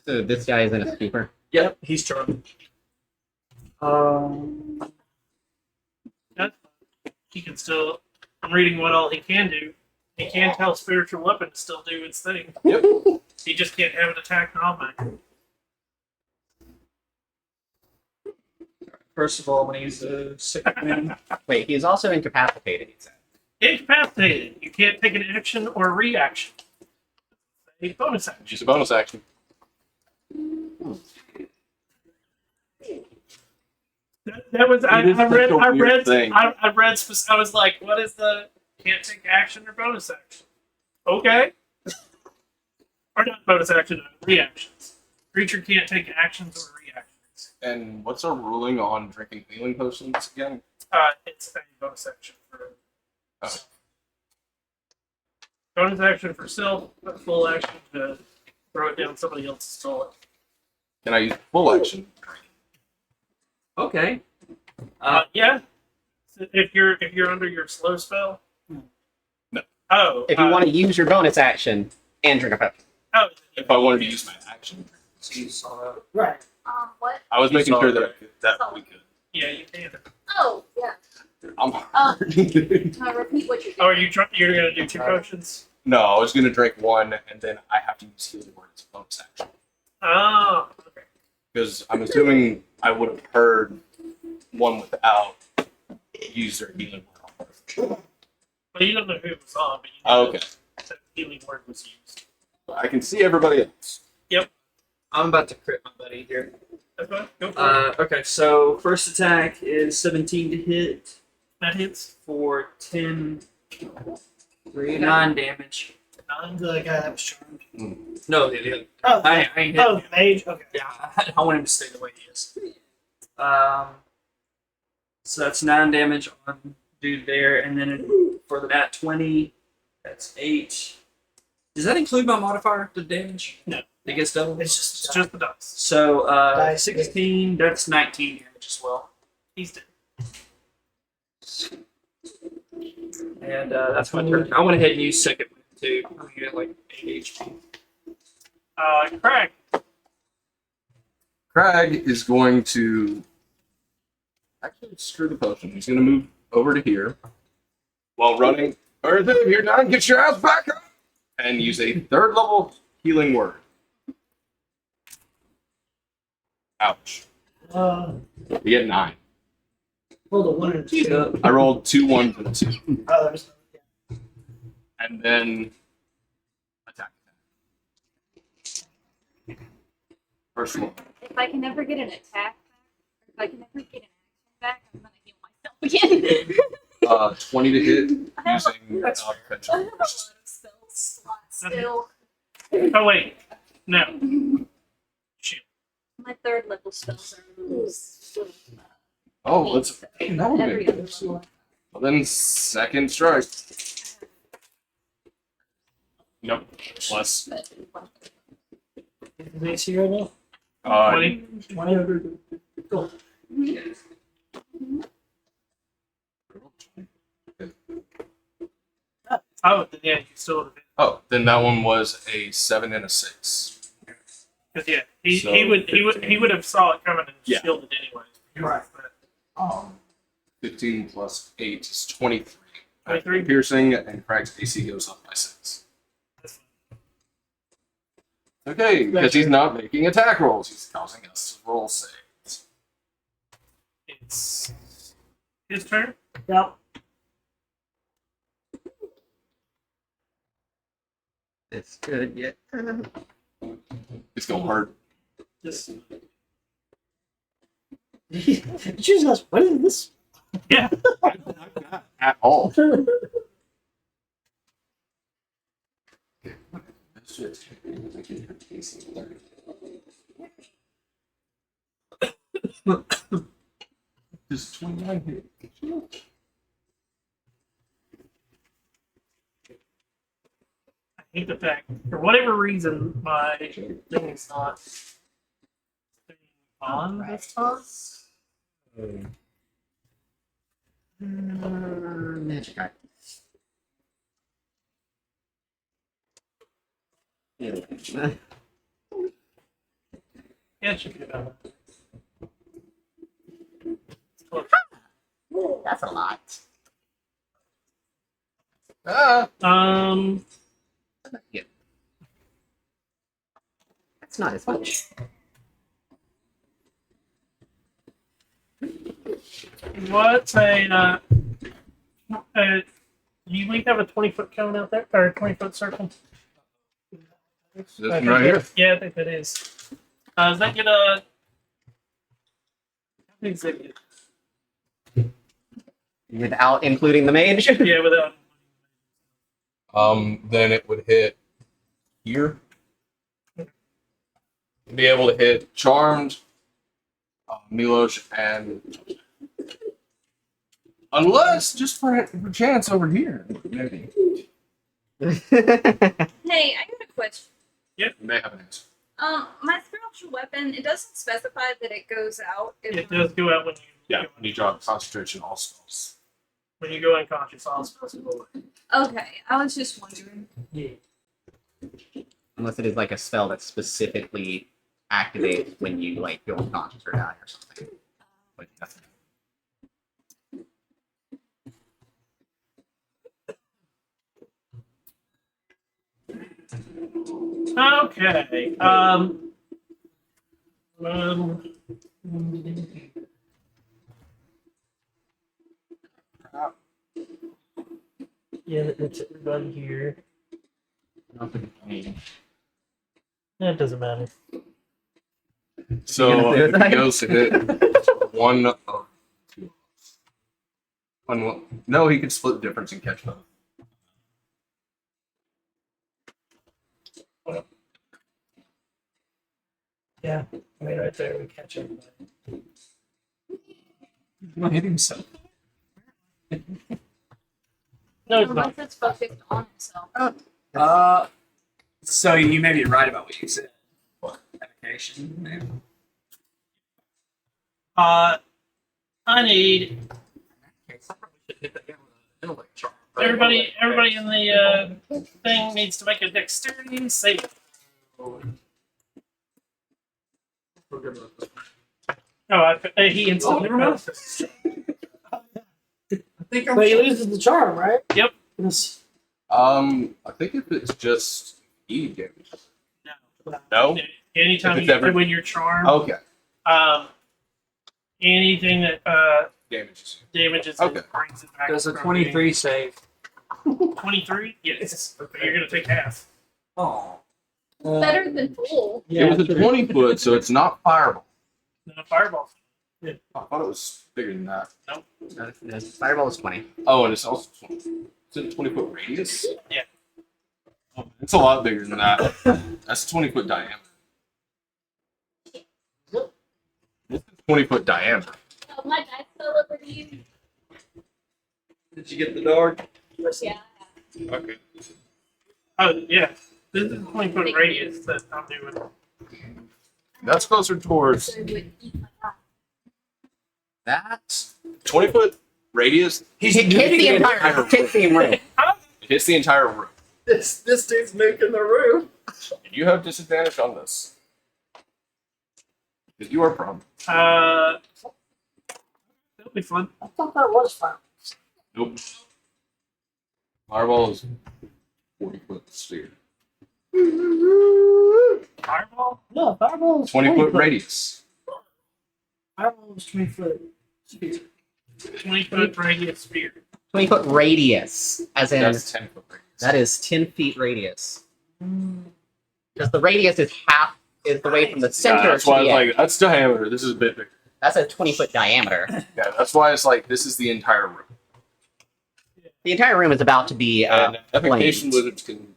So this guy is in a stupor. Yep, he's charmed. He can still. I'm reading what all he can do. He can tell spiritual weapon to still do its thing. Yep. He just can't have it attack non-magic. First of all, I'm gonna use the second wind. Wait, he's also incapacitated, he said. Incapacitated. You can't take an action or a reaction. A bonus action. Use a bonus action. That was I It is such read a I weird read thing. I read I was like, what is the can't take action or bonus action? Okay. Or not bonus action, reactions. Creature can't take actions or reactions. And what's our ruling on drinking healing potions again? It's a bonus action for Oh. bonus action for self, a full action to throw it down somebody else's toilet. Can I use full action? Okay. Yeah. So if you're under your slow spell. No. Oh. If you want to use your bonus action and drink a potion. Oh. If I wanted to use my action. So you saw that. Right. What? I was making Sorry. sure that we could. Yeah, you can. Oh, yeah. I'm Repeat what you're Oh, are doing. you're gonna do two potions? No, I was gonna drink one and then I have to use healing word as a bonus action. Oh. Okay. Because I'm assuming I would have heard one without use their healing word. Well, you don't know who it was on, but you Oh, know okay. that the healing word was used. I can see everybody else. I'm about to crit my buddy here. That's fine. Go for it. Okay, so first attack is 17 to hit That hits. for 9 damage. 9. The guy that was charmed. No, the other. Oh, I ain't oh, hit the mage. Okay. Yeah, I want him to stay the way he is. So that's 9 damage on dude there, and then for the nat 20, that's 8. Does that include my modifier to damage? No. It gets double? It's It's just just the dice. So, Die 16, that's 19 damage as well. He's dead. And that's my turn. I went ahead and used second wind too. I'm gonna get like 8 HP. Craig. Crag is going to actually screw the potion. He's gonna move over to here while running. Earth, if you're done, get your ass back up and use a third level healing word. Ouch. You get 9. rolled a 1 and a 2. I rolled 2 1s and a 2. Oh, there's And then attack. First one. If I can never get an attack back, or if I can never get an action back, I'm gonna heal myself again. 20 to hit I have using That's I potential. have a lot of spell slots still. Oh wait. No. Shoot. My third level spells are Oh, let's. That would every be other level. Well, then second strike. Nope. Plus. Is AC right now? 20. 20. Cool. Oh, then yeah, you still would have been. Oh, then that one was a 7 and a 6. Because yeah, he So, he would have saw it coming and Yeah. shielded anyway. Right. But 15 plus 8 is 23. 23? Piercing, and Crag's AC goes up by 6. that's fine. Okay, because he's not making attack rolls. He's causing us to roll saves. It's his turn. Yep. It's good, yeah. It's going hard. Just Choose us. What is this? yeah. At all. Does 29 hit? I hate the fact, for whatever reason, my thing is not staying on this time. Magic art. Yeah, it should be about that. It's close. That's a lot. Yeah. That's not as much. What's do we have a 20-foot cone out there, or a 20-foot circle? This one right here. Yeah, I think that is. Does that get a? How big is it? Without including the mage? Yeah, without. Then it would hit here. Be able to hit Charmed, Milos, and unless just for chance over here, maybe. Hey, I got a question. You may have an answer. My spiritual weapon, it doesn't specify that it goes out. It does go out when you. Yeah, when you drop concentration, all spells. When you go unconscious, all spells go away. Okay, I was just wondering. Yeah. Unless it is like a spell that specifically activates when you like go unconscious or die or something. But nothing. Okay. Yeah, that's it. We're done here. That doesn't matter. So if he goes to hit one of two. No, he could split the difference and catch both. Yeah, I mean, right there, we catch everybody. He's gonna hit himself. No, it's not. Unless it's focused on himself. So you may be right about what you said. What? Medication, maybe. I need everybody in the thing needs to make a dexterity save. Oh, he instantly passes. But he loses the charm, right? Yep. Yes. I think if it's just E damage. No? Anytime If it's you ever- when you're charmed, Okay. anything that Damages. damages Okay. it brings it back. Does a from 23 save? being 23? Yes. But you're gonna take half. Oh. Better than full. Yeah, it was a 20 foot, so it's not fireball. No fireball. I thought it was bigger than that. The fireball is 20. Oh, and it's also 20. It's a 20-foot radius? Yeah. Oh, it's a lot bigger than that. That's 20-foot diameter. This is 20-foot diameter. Oh, my dice fell over to you. Did you get the dog? Yeah. Okay. Oh yeah. This is a 20-foot radius that I'm doing. That's closer towards So it would eat my eye. That 20-foot radius. hits the entire room. It hits the entire room. This dude's nuking the room. And you have disadvantage on this. Because you are prone. That'll be fun. I thought that was fine. Nope. Fireball is 40-foot sphere. Fireball? No, fireball is 20-foot foot. radius. Fireball is 20 foot. 20-foot radius sphere. 20-foot radius. As in, That's 10-foot radius. that is 10 feet radius. Because the radius is the way from the center Yeah, that's to why the it's edge. like, that's diameter. This is a bit bigger. That's a 20-foot diameter. Yeah, that's why it's like, this is the entire room. The entire room is about to be And evocation flamed. wizards can.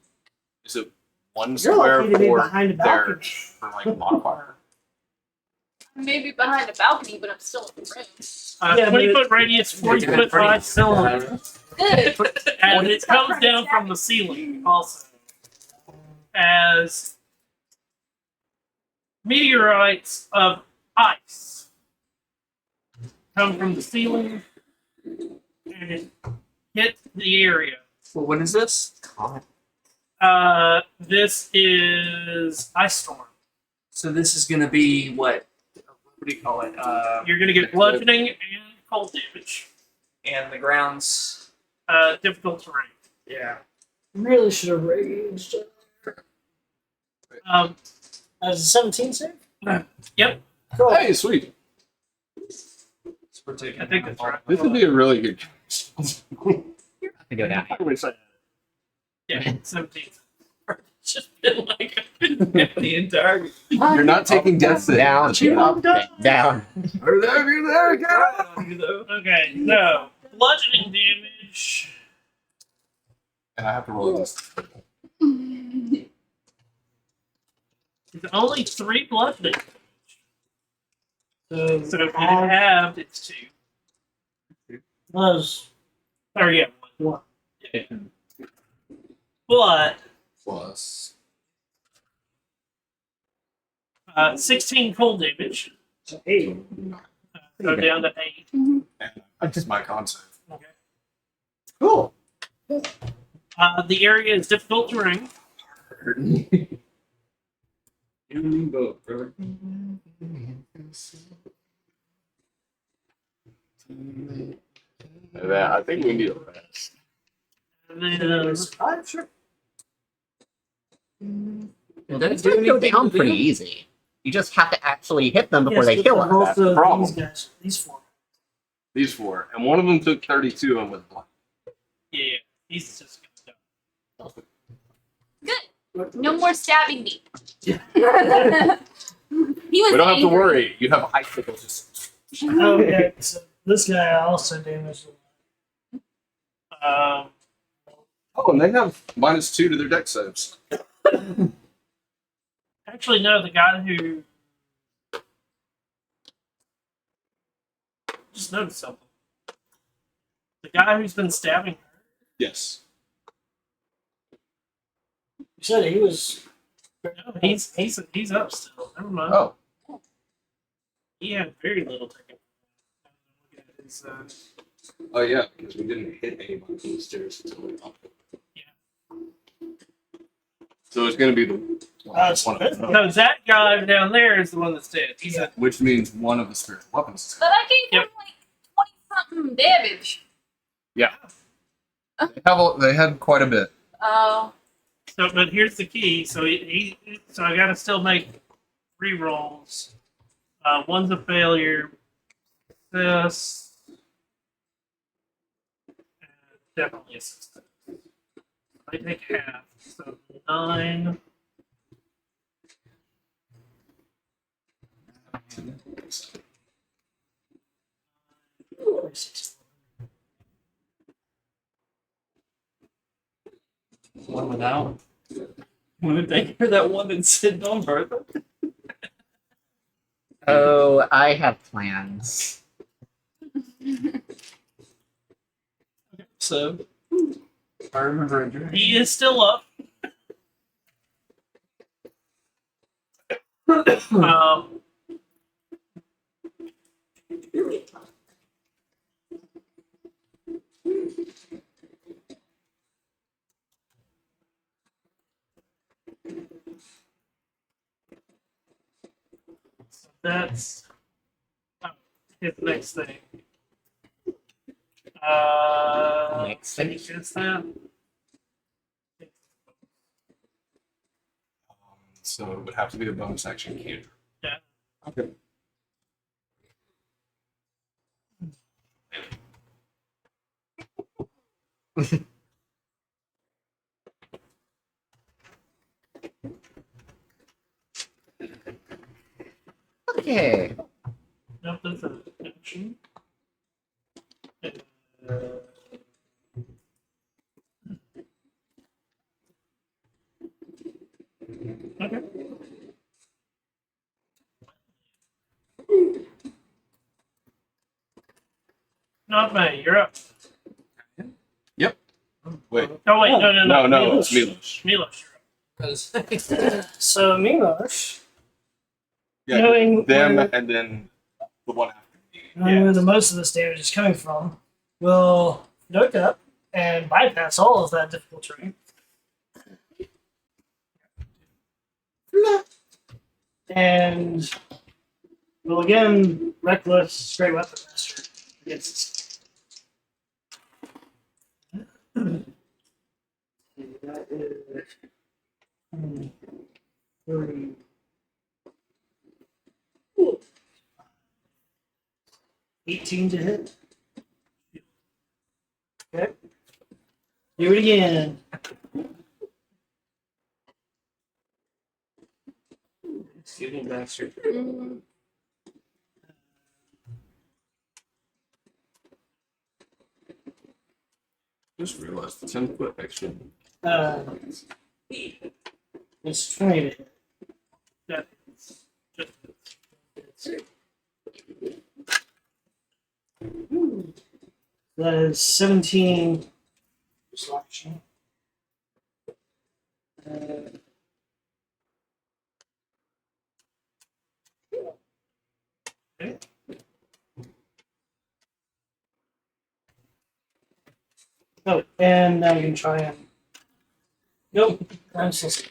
Is it one You're square lucky to be for behind a their balcony. for like modifier? Maybe behind a balcony, but I'm still in the room. Yeah, but 20-foot radius, 40-foot 5 cylinder. Good. And it comes down from the ceiling also. As meteorites of ice come from the ceiling and it hit the area. Well, what is this? This is Ice Storm. So this is gonna be what? What do you call it? You're going to get bludgeoning and cold damage. And the grounds. Difficult terrain. Yeah. Really should have raged. As a 17 save? Yep. Cool. Hey, sweet. So we're taking. I think that's right. This would be a really good. I go down. Yeah, 17. It's just been like the entire. You're not taking death saves. Down. Up, down. Are there, get up! Okay, so bludgeoning damage. And I have to roll this. It's only 3 bludgeoning. So So if you halved, it's 2. was Or yeah, 1. yeah. But Plus. 16 cold damage. So 8. Go down to 8. And that's my con save. Okay. Cool. The area is difficult terrain. You and me both, brother. I think we need a rest. And then, I'm sure. Well, those do go down pretty easy. You just have to actually hit them before they Yes, kill but us. both That's the of problem. These guys, these 4. These 4. And one of them took 32 and with blood. yeah, he's just gonna die. Good. No more stabbing me. Yeah. He was We don't have to angry. worry. You have icicles. Just Oh, yeah. So this guy also damaged. Um, Oh, and they have -2 to their deck saves. actually, no, the guy who just noticed something. The guy who's been stabbing her. Yes. You said he was. No, he's up still. Never mind. Oh. He had very little taken. Look at his, Oh, yeah, because we didn't hit anybody from the stairs until we got there. Yeah. So it's going to be the it's one good. of no, that guy down there is the one that's dead. He's a which means one of the spirit weapons. is But I gave Yep. him like 20 something damage. They had quite a bit. Oh. so. But here's the key. So so I gotta still make 3 rolls. One's a failure. This definitely a success. I take half. So 9. One without. Want to thank for that one that's sitting on Bertha? Oh, I have plans. So, I remember a dream. He is still up. um, so that's his next thing. Next thing. Is that? So it would have to be a bonus action cantrip. Yeah. Okay. Okay. Nope, that's an action. Okay. Not me, you're up. Wait. Oh, wait, no. No, it's Milos. Milos, you're up. So Milosh, Yeah, knowing them where, and then the one after me. knowing where the most of this damage is coming from, will look up and bypass all of that difficult terrain. And will again reckless great weapon master against this. 30. Ooh. 18 to hit. Okay. Do it again. Stupid bastard. Just realized the 10-foot extra. It's 20 to hit. That, just, That is 17 slashing. Okay. Oh, and now you can try and. Nope. I'm still.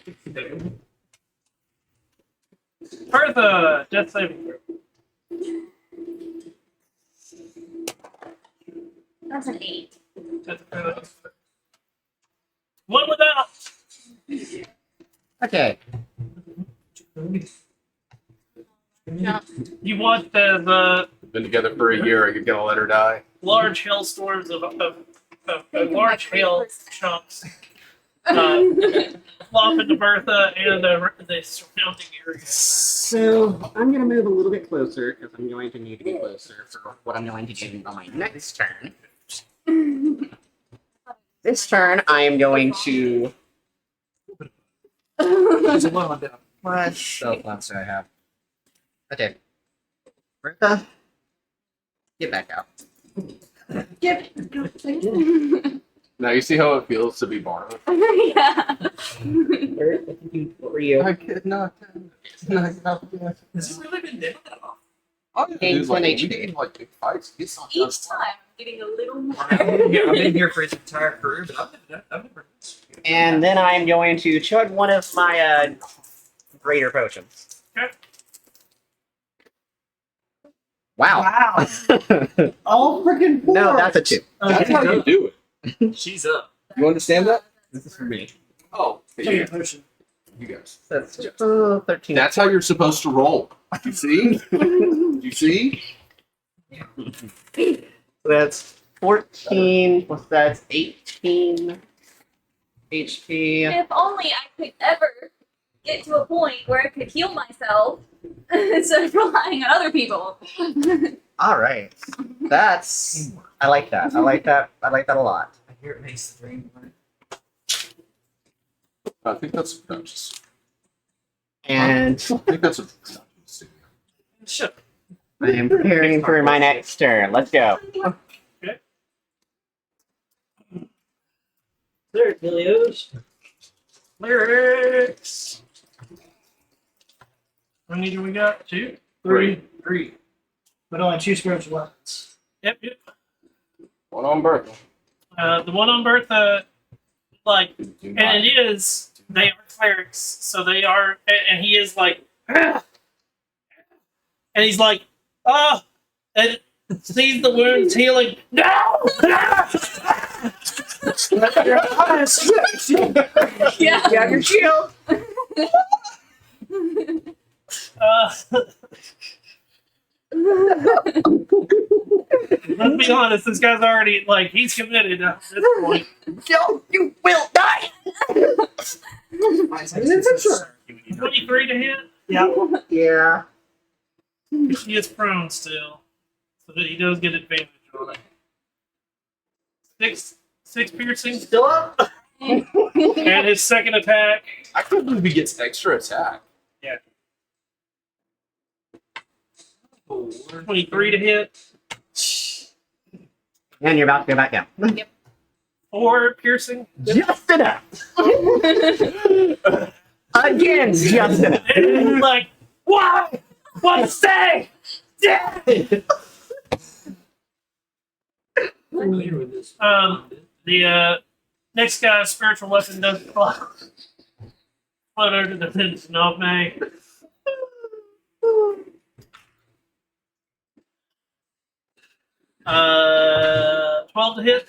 Bertha, death saving throw. That's an 8. One without. Okay. Jump. You watched as Been together for a year. Are you gonna let her die? large hailstorms of large hail chunks flop into Bertha and the surrounding area. So I'm gonna move a little bit closer because I'm going to need to be closer for what I'm going to do on my next turn. This turn, I am going to. There's a one on down. What spell slots do I have? Okay. Bertha, get back out. Now you see how it feels to be Barnum. Yeah. Bertha, for you. I could not. Has it really been dead that long? Oh, Gain dude, like, 10 we HP. get like big fights. Get some Each time, I'm getting a little more. I've been here for his entire career, but I've never. And then I'm going to chug one of my greater potions. Okay. Wow. Wow. All freaking four. No, that's a 2. That's how you do it. She's up. You understand that? This is for me. Oh, Take a yeah. potion. You guys. That's 13. That's how you're supposed to roll. You see? You see? That's 14 plus that's 18 HP. If only I could ever get to a point where I could heal myself instead of relying on other people. All right. That's I like that. I like that a lot. I hear it makes the dream work. I think that's subconscious. And I think that's a subconscious. Shut I am preparing for my next turn. Let's go. There, Delios. Lyrics. How many do we got? 2? 3. 3. But only 2 spiritual weapons. Yep, yep. One on Bertha. The one on Bertha, like, Do and not- it is, they are clerics, so they are, and he is like, "Ah!" And he's like, oh, and sees the wounds healing. No! Yeah. You have your shield. Let's be honest, this guy's already, like, he's committed at this point. No, you will die. 23 to hit? Yeah. Yeah. He is prone still, so that he does get advantage on it. 6 piercing, Still up? and his second attack. I can't believe he gets extra attack. 23 to hit, And you're about to go back down. 4 piercing, Just enough. Again, just enough. and he's like, why? What say? Clear with this. The next guy's spiritual weapon does float under the defense of me. 12 to hit.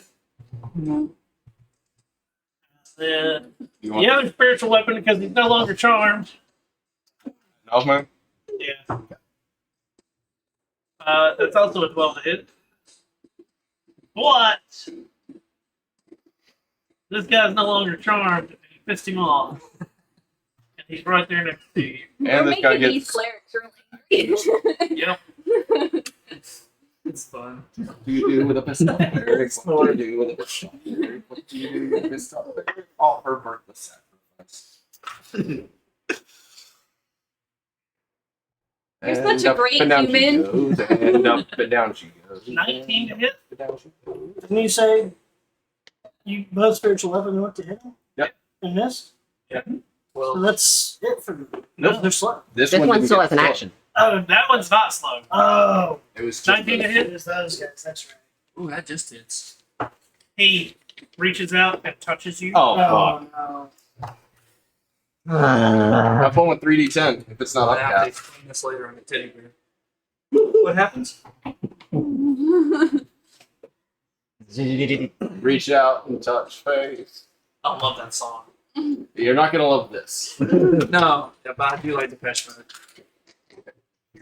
The You want other spiritual weapon, because he's no longer charmed. no, man? Yeah. That's also a 12 to hit. What? This guy's no longer charmed. He pissed him off. And he's right there next to you. We're And this guy making these gets. clerics really. Yep. It's fun. What do you do with a pistol? Eric? What do you do with a pistol? Eric? What do you do with a pistol? Eric? Oh, her birth was sacrificed. You're And such a up great and down she human. goes, and up and down she goes. 19 to hit? And down she goes. Didn't you say you both spiritual weapon went to hit him? Yep. And missed? So Well, that's it for them. Nope. They're slow. This one one didn't still get has an slow. action. Oh, That one's not slow. oh. It was just 19 to It hit. is those guys. That's right. ooh, that just hits. He reaches out and touches you. Oh, fuck. no. Have fun with 3d10 if it's not I up have to cap. explain this later on the teddy bear. What happens? Reach out and touch face. I love that song. You're not gonna love this. No, yeah, but I do like Depeche Mode.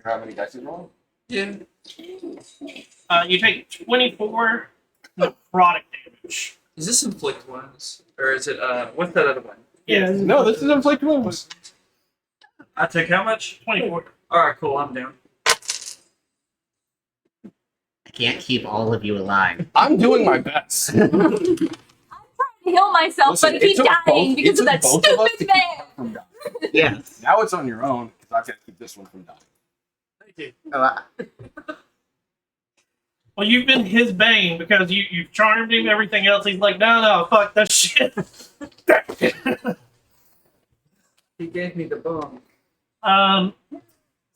How many dice you rolling? Yeah. You take 24 necrotic damage. Is this inflict ones? Or is it, what's that other one? Yeah. No, this is inflict wounds. I took how much? 24. Alright, cool, I'm down. I can't keep all of you alive. I'm doing my best. Heal myself, Listen, but I keep it took dying both- because it of that took both of us to stupid keep man. from dying. Yes. Now it's on your own because I've got to keep this one from dying. Thank you. Well, you've been his bane because you've charmed him, everything else. He's like, no, fuck that shit. He gave me the bomb.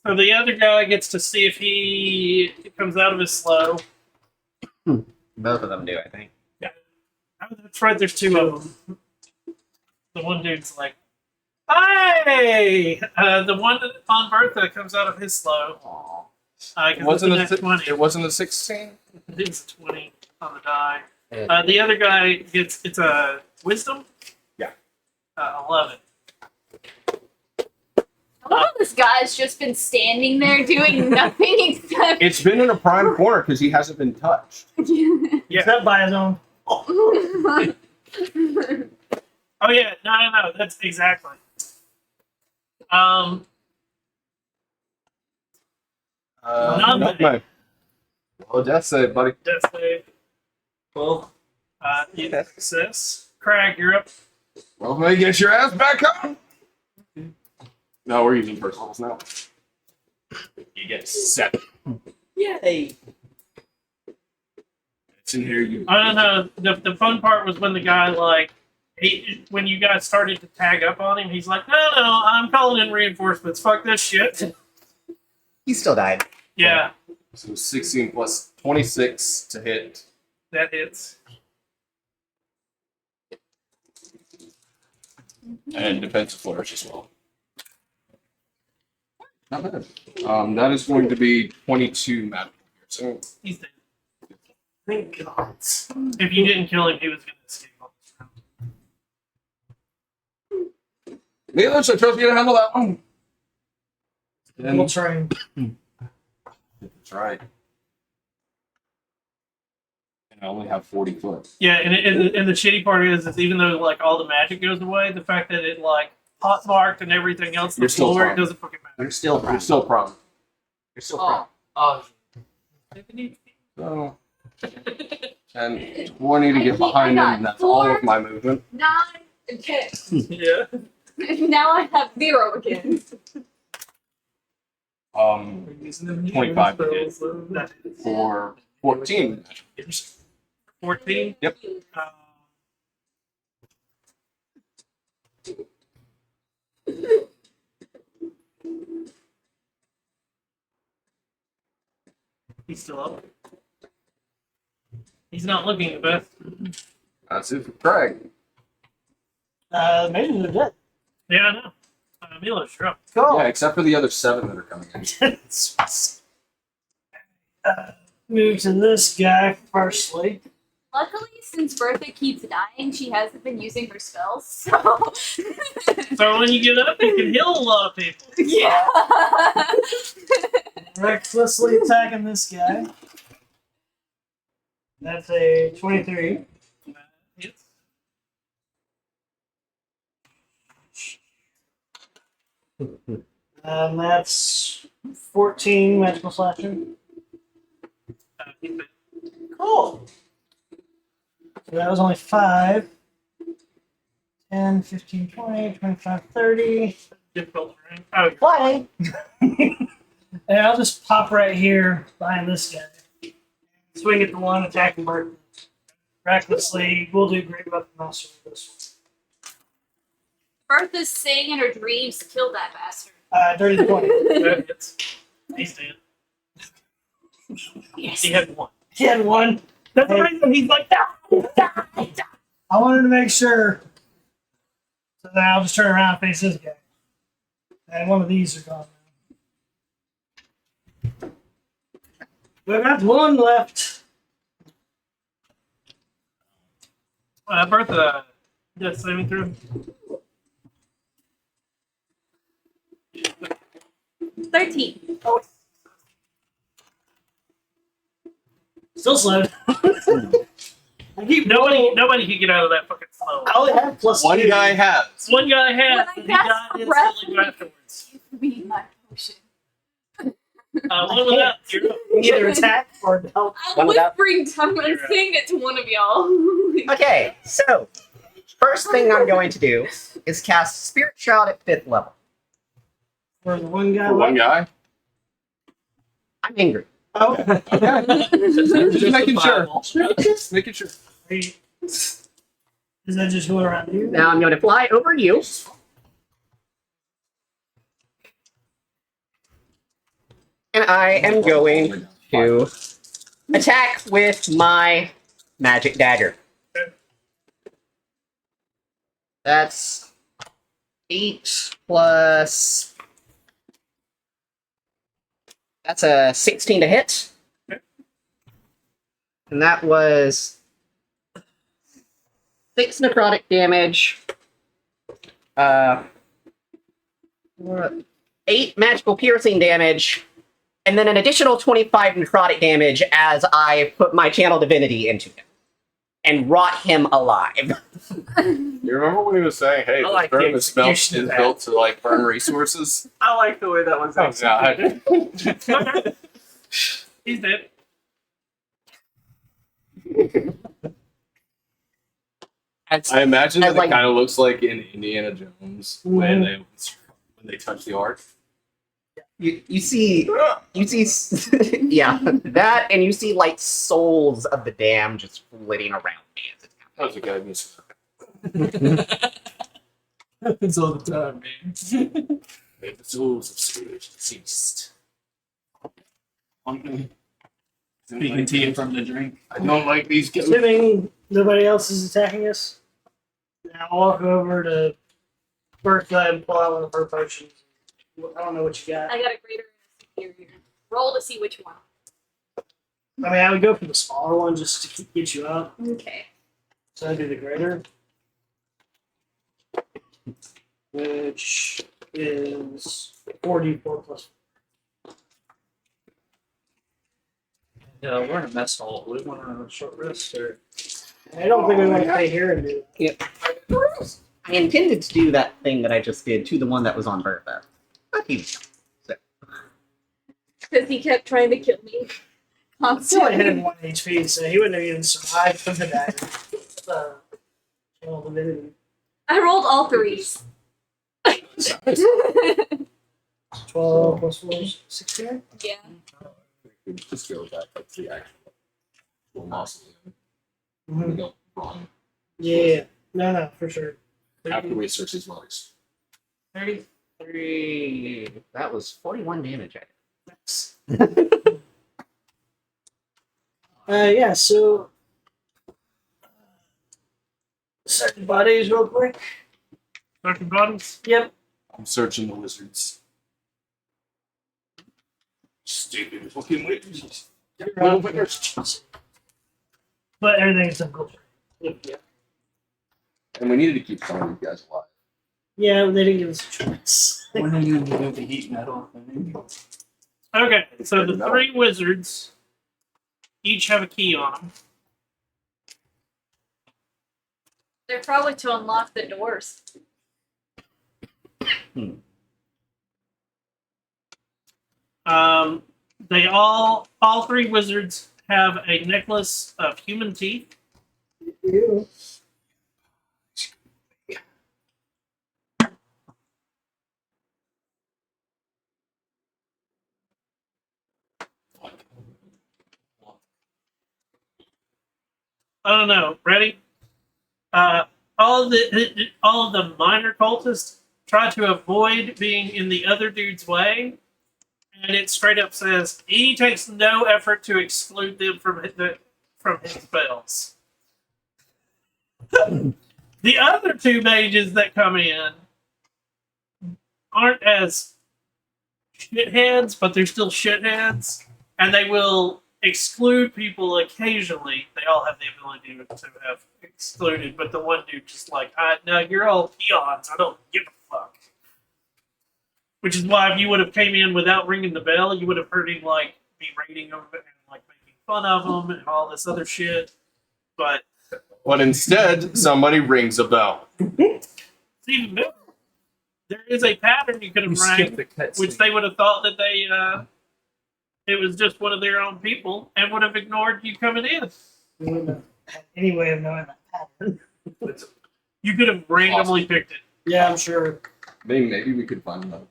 So the other guy gets to see if he comes out of his slow. Both of them do, I think. Oh, that's right, there's two of them. The one dude's like, hey! The one on Bertha comes out of his slow. It wasn't a 20. It wasn't a 16. It's a 20 on the die. The other guy gets, it's a wisdom? Yeah. 11. I love how this guy's just been standing there doing nothing except. It's been in a prime corner because he hasn't been touched. Yeah. Except by his own. Oh yeah, no, that's exactly. None. Nutmeg. Oh, death save, buddy. Death save. Well, You success. Crag, you're up. Well, may get your ass back up. No, we're using first levels now. You get 7. yay! It's in here. You. I don't know. The fun part was when the guy when you guys started to tag up on him, he's like, no, I'm calling in reinforcements. Fuck this shit. He still died. Yeah, So 16 plus 26 to hit. that hits. And defensive flourish as well. Not bad. That is going to be 22 magical here. So He's dead. Thank God. If you didn't kill him, he was going to escape on this round. Neelish, I trust you to handle that one. We'll train. That's right. And I only have 40 foot. Yeah, and the shitty part is even though like all the magic goes away, the fact that it like hot marked and everything else, the You're still floor, it fine. doesn't fucking matter. You're still You're prone. still prone. You're still prone. Oh. So 10, 20 to get behind him, and that's all of my movement. 9 and 10. Yeah. Now I have 0 again. 25 to hit That is for 14. 14. Yep. He's still up. He's not looking the best. That's it for Craig. Maybe they're dead. Yeah, I know. Milo's you're up. Cool. Yeah, except for the other 7 that are coming in. Move to this guy firstly. Luckily, since Bertha keeps dying, she hasn't been using her spells, so. So when you get up, you can heal a lot of people. Yeah. Recklessly attacking this guy. That's a 23. Yes. That's 14 magical slashing. Cool. So that was only 5. 10, 15, 20, 25, 30. Difficult, right? Oh, Play! And I'll just pop right here behind this guy. Swing at the one attacking Burton. Recklessly, we'll do great weapon master with this Bertha's saying in her dreams, kill that bastard. one. Dirty 20. that hits. He's dead. Yes. He had one. He had one. That's the reason he's like, die. I wanted to make sure. So then I'll just turn around and face this guy. And one of these are gone now. We've got one left. Bertha, just saving through. 13. Still slowed. I keep Nobody can get out of that fucking snow. I only have plus One 2. guy has. One guy had, When and I he cast died breath, instantly afterwards. Give me my potion. One without, you're up. Either attack or help. I'm One without- whispering I'm saying it to one of y'all. Okay, so first thing I'm going to do is cast Spirit Shroud at 5th level. For the one guy For one left. guy. I'm angry. Oh. Just making sure. Just making sure. Is that just going around you? Now I'm going to fly over you. And I am going to attack with my magic dagger. That's 8 plus. That's a 16 to hit. And that was 6 necrotic damage. 8 magical piercing damage. And then an additional 25 necrotic damage as I put my channel divinity into him. And rot him alive. You remember when he was saying, "Hey, I like burn the the spell is execution of that. built to like burn resources"? I like the way that was Yeah. He's dead. I imagine I that like- it kind of looks like in Indiana Jones when they touch the ark. You see, yeah, that, and you see like souls of the damned just flitting around me. As it's That was a good music. happens all the time, man. May the souls of spirits ceased. Speaking to you from the drink. I don't like these guys. Assuming nobody else is attacking us, now I'll walk over to Bertha and pull out one of her potions. I don't know what you got. I got a greater and a superior. Roll to see which one. I mean, I would go for the smaller one just to get you up. Okay. So I do the greater, which is 44 plus. Yeah, we're in a mess hall. We want a short rest or I don't think we want to stay here and do it. I intended to do that thing that I just did to the one that was on Bertha. But he was Because he kept trying to kill me. I still only hit him Constantly. 1 HP, so he wouldn't have even survived from the dagger. Channel divinity. I rolled all threes. 12 plus 4 is 16. Yeah. Just go back up to the actual muscle. Mhm. We don't run Yeah. No, for sure. after we search these bodies. 33. That was 41 damage. Yeah, so. Second bodies, real quick. Dark bodies. Yep. I'm searching the wizards. Stupid fucking wizards. Little wizards. But everything is subculture. Yeah. And we needed to keep some of these guys alive. Yeah, they didn't give us a choice. When are you gonna do the heat metal thing? Okay, so the three wizards each have a key on them. They're probably to unlock the doors. They all three wizards have a necklace of human teeth. Ew. I don't know. Ready? All of the minor cultists try to avoid being in the other dude's way, and it straight up says he takes no effort to exclude them from his spells. The other two mages that come in aren't as shitheads, but they're still shitheads, and they will exclude people occasionally. They all have the ability to have excluded, but the one dude just like, no, you're all peons. I don't give a fuck. Which is why if you would have came in without ringing the bell, you would have heard him like berating them and like making fun of them and all this other shit. But instead, somebody rings a bell. it's even better. There is a pattern you could have rang, which they would have thought that it was just one of their own people and would have ignored you coming in. We wouldn't have had any way of knowing that pattern. You could have randomly picked it. Yeah, I'm sure. Maybe we could find another.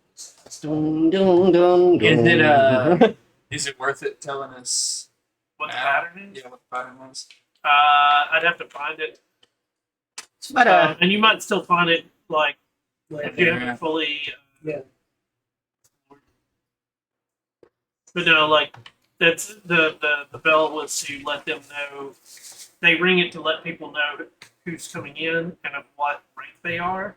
Is it worth it telling us What the now? pattern is? Yeah, what the pattern was. I'd have to find it. But And you might still find it like Like, if you haven't fully. Yeah. But no, like that's the bell was to let them know. They ring it to let people know who's coming in and of what rank they are.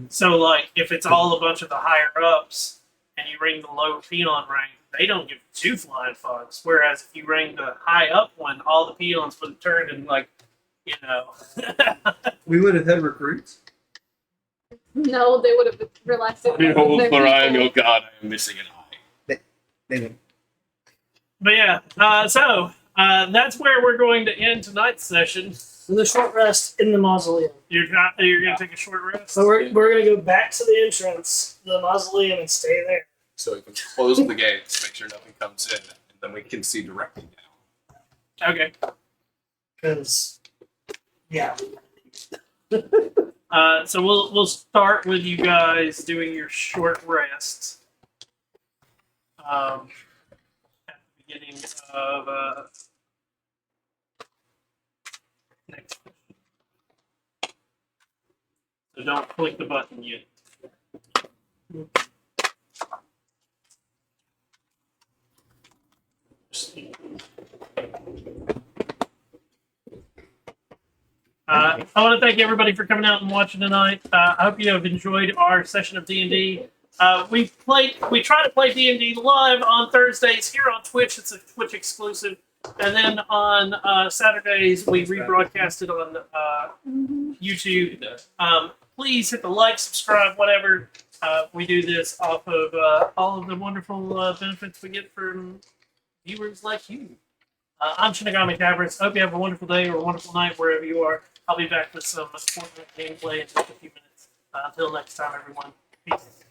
So like if it's all a bunch of the higher ups and you ring the low peon rank, they don't give two flying fucks. Whereas if you ring the high up one, all the peons would have turned and like, you know. We would have had recruits. No, they would have realized it. Behold, They're for I am people. your god, I am missing an eye. But yeah, so that's where we're going to end tonight's session. With a short rest in the mausoleum. You're gonna take a short rest. So we're going to go back to the entrance, the mausoleum, and stay there. So we can close the gates, make sure nothing comes in, and then we can see directly down. Okay. Because, yeah. So we'll start with you guys doing your short rest. At the beginning of next. So don't click the button yet. I want to thank everybody for coming out and watching tonight. I hope you have enjoyed our session of D&D. We try to play D&D live on Thursdays here on Twitch. It's a Twitch exclusive, and then on Saturdays we rebroadcast it on YouTube. Please hit the like, subscribe, whatever. We do this off of all of the wonderful benefits we get from viewers like you. I'm Shinigami Tavris. I hope you have a wonderful day or a wonderful night wherever you are. I'll be back with some Fortnite gameplay in just a few minutes. Until next time, everyone. Peace.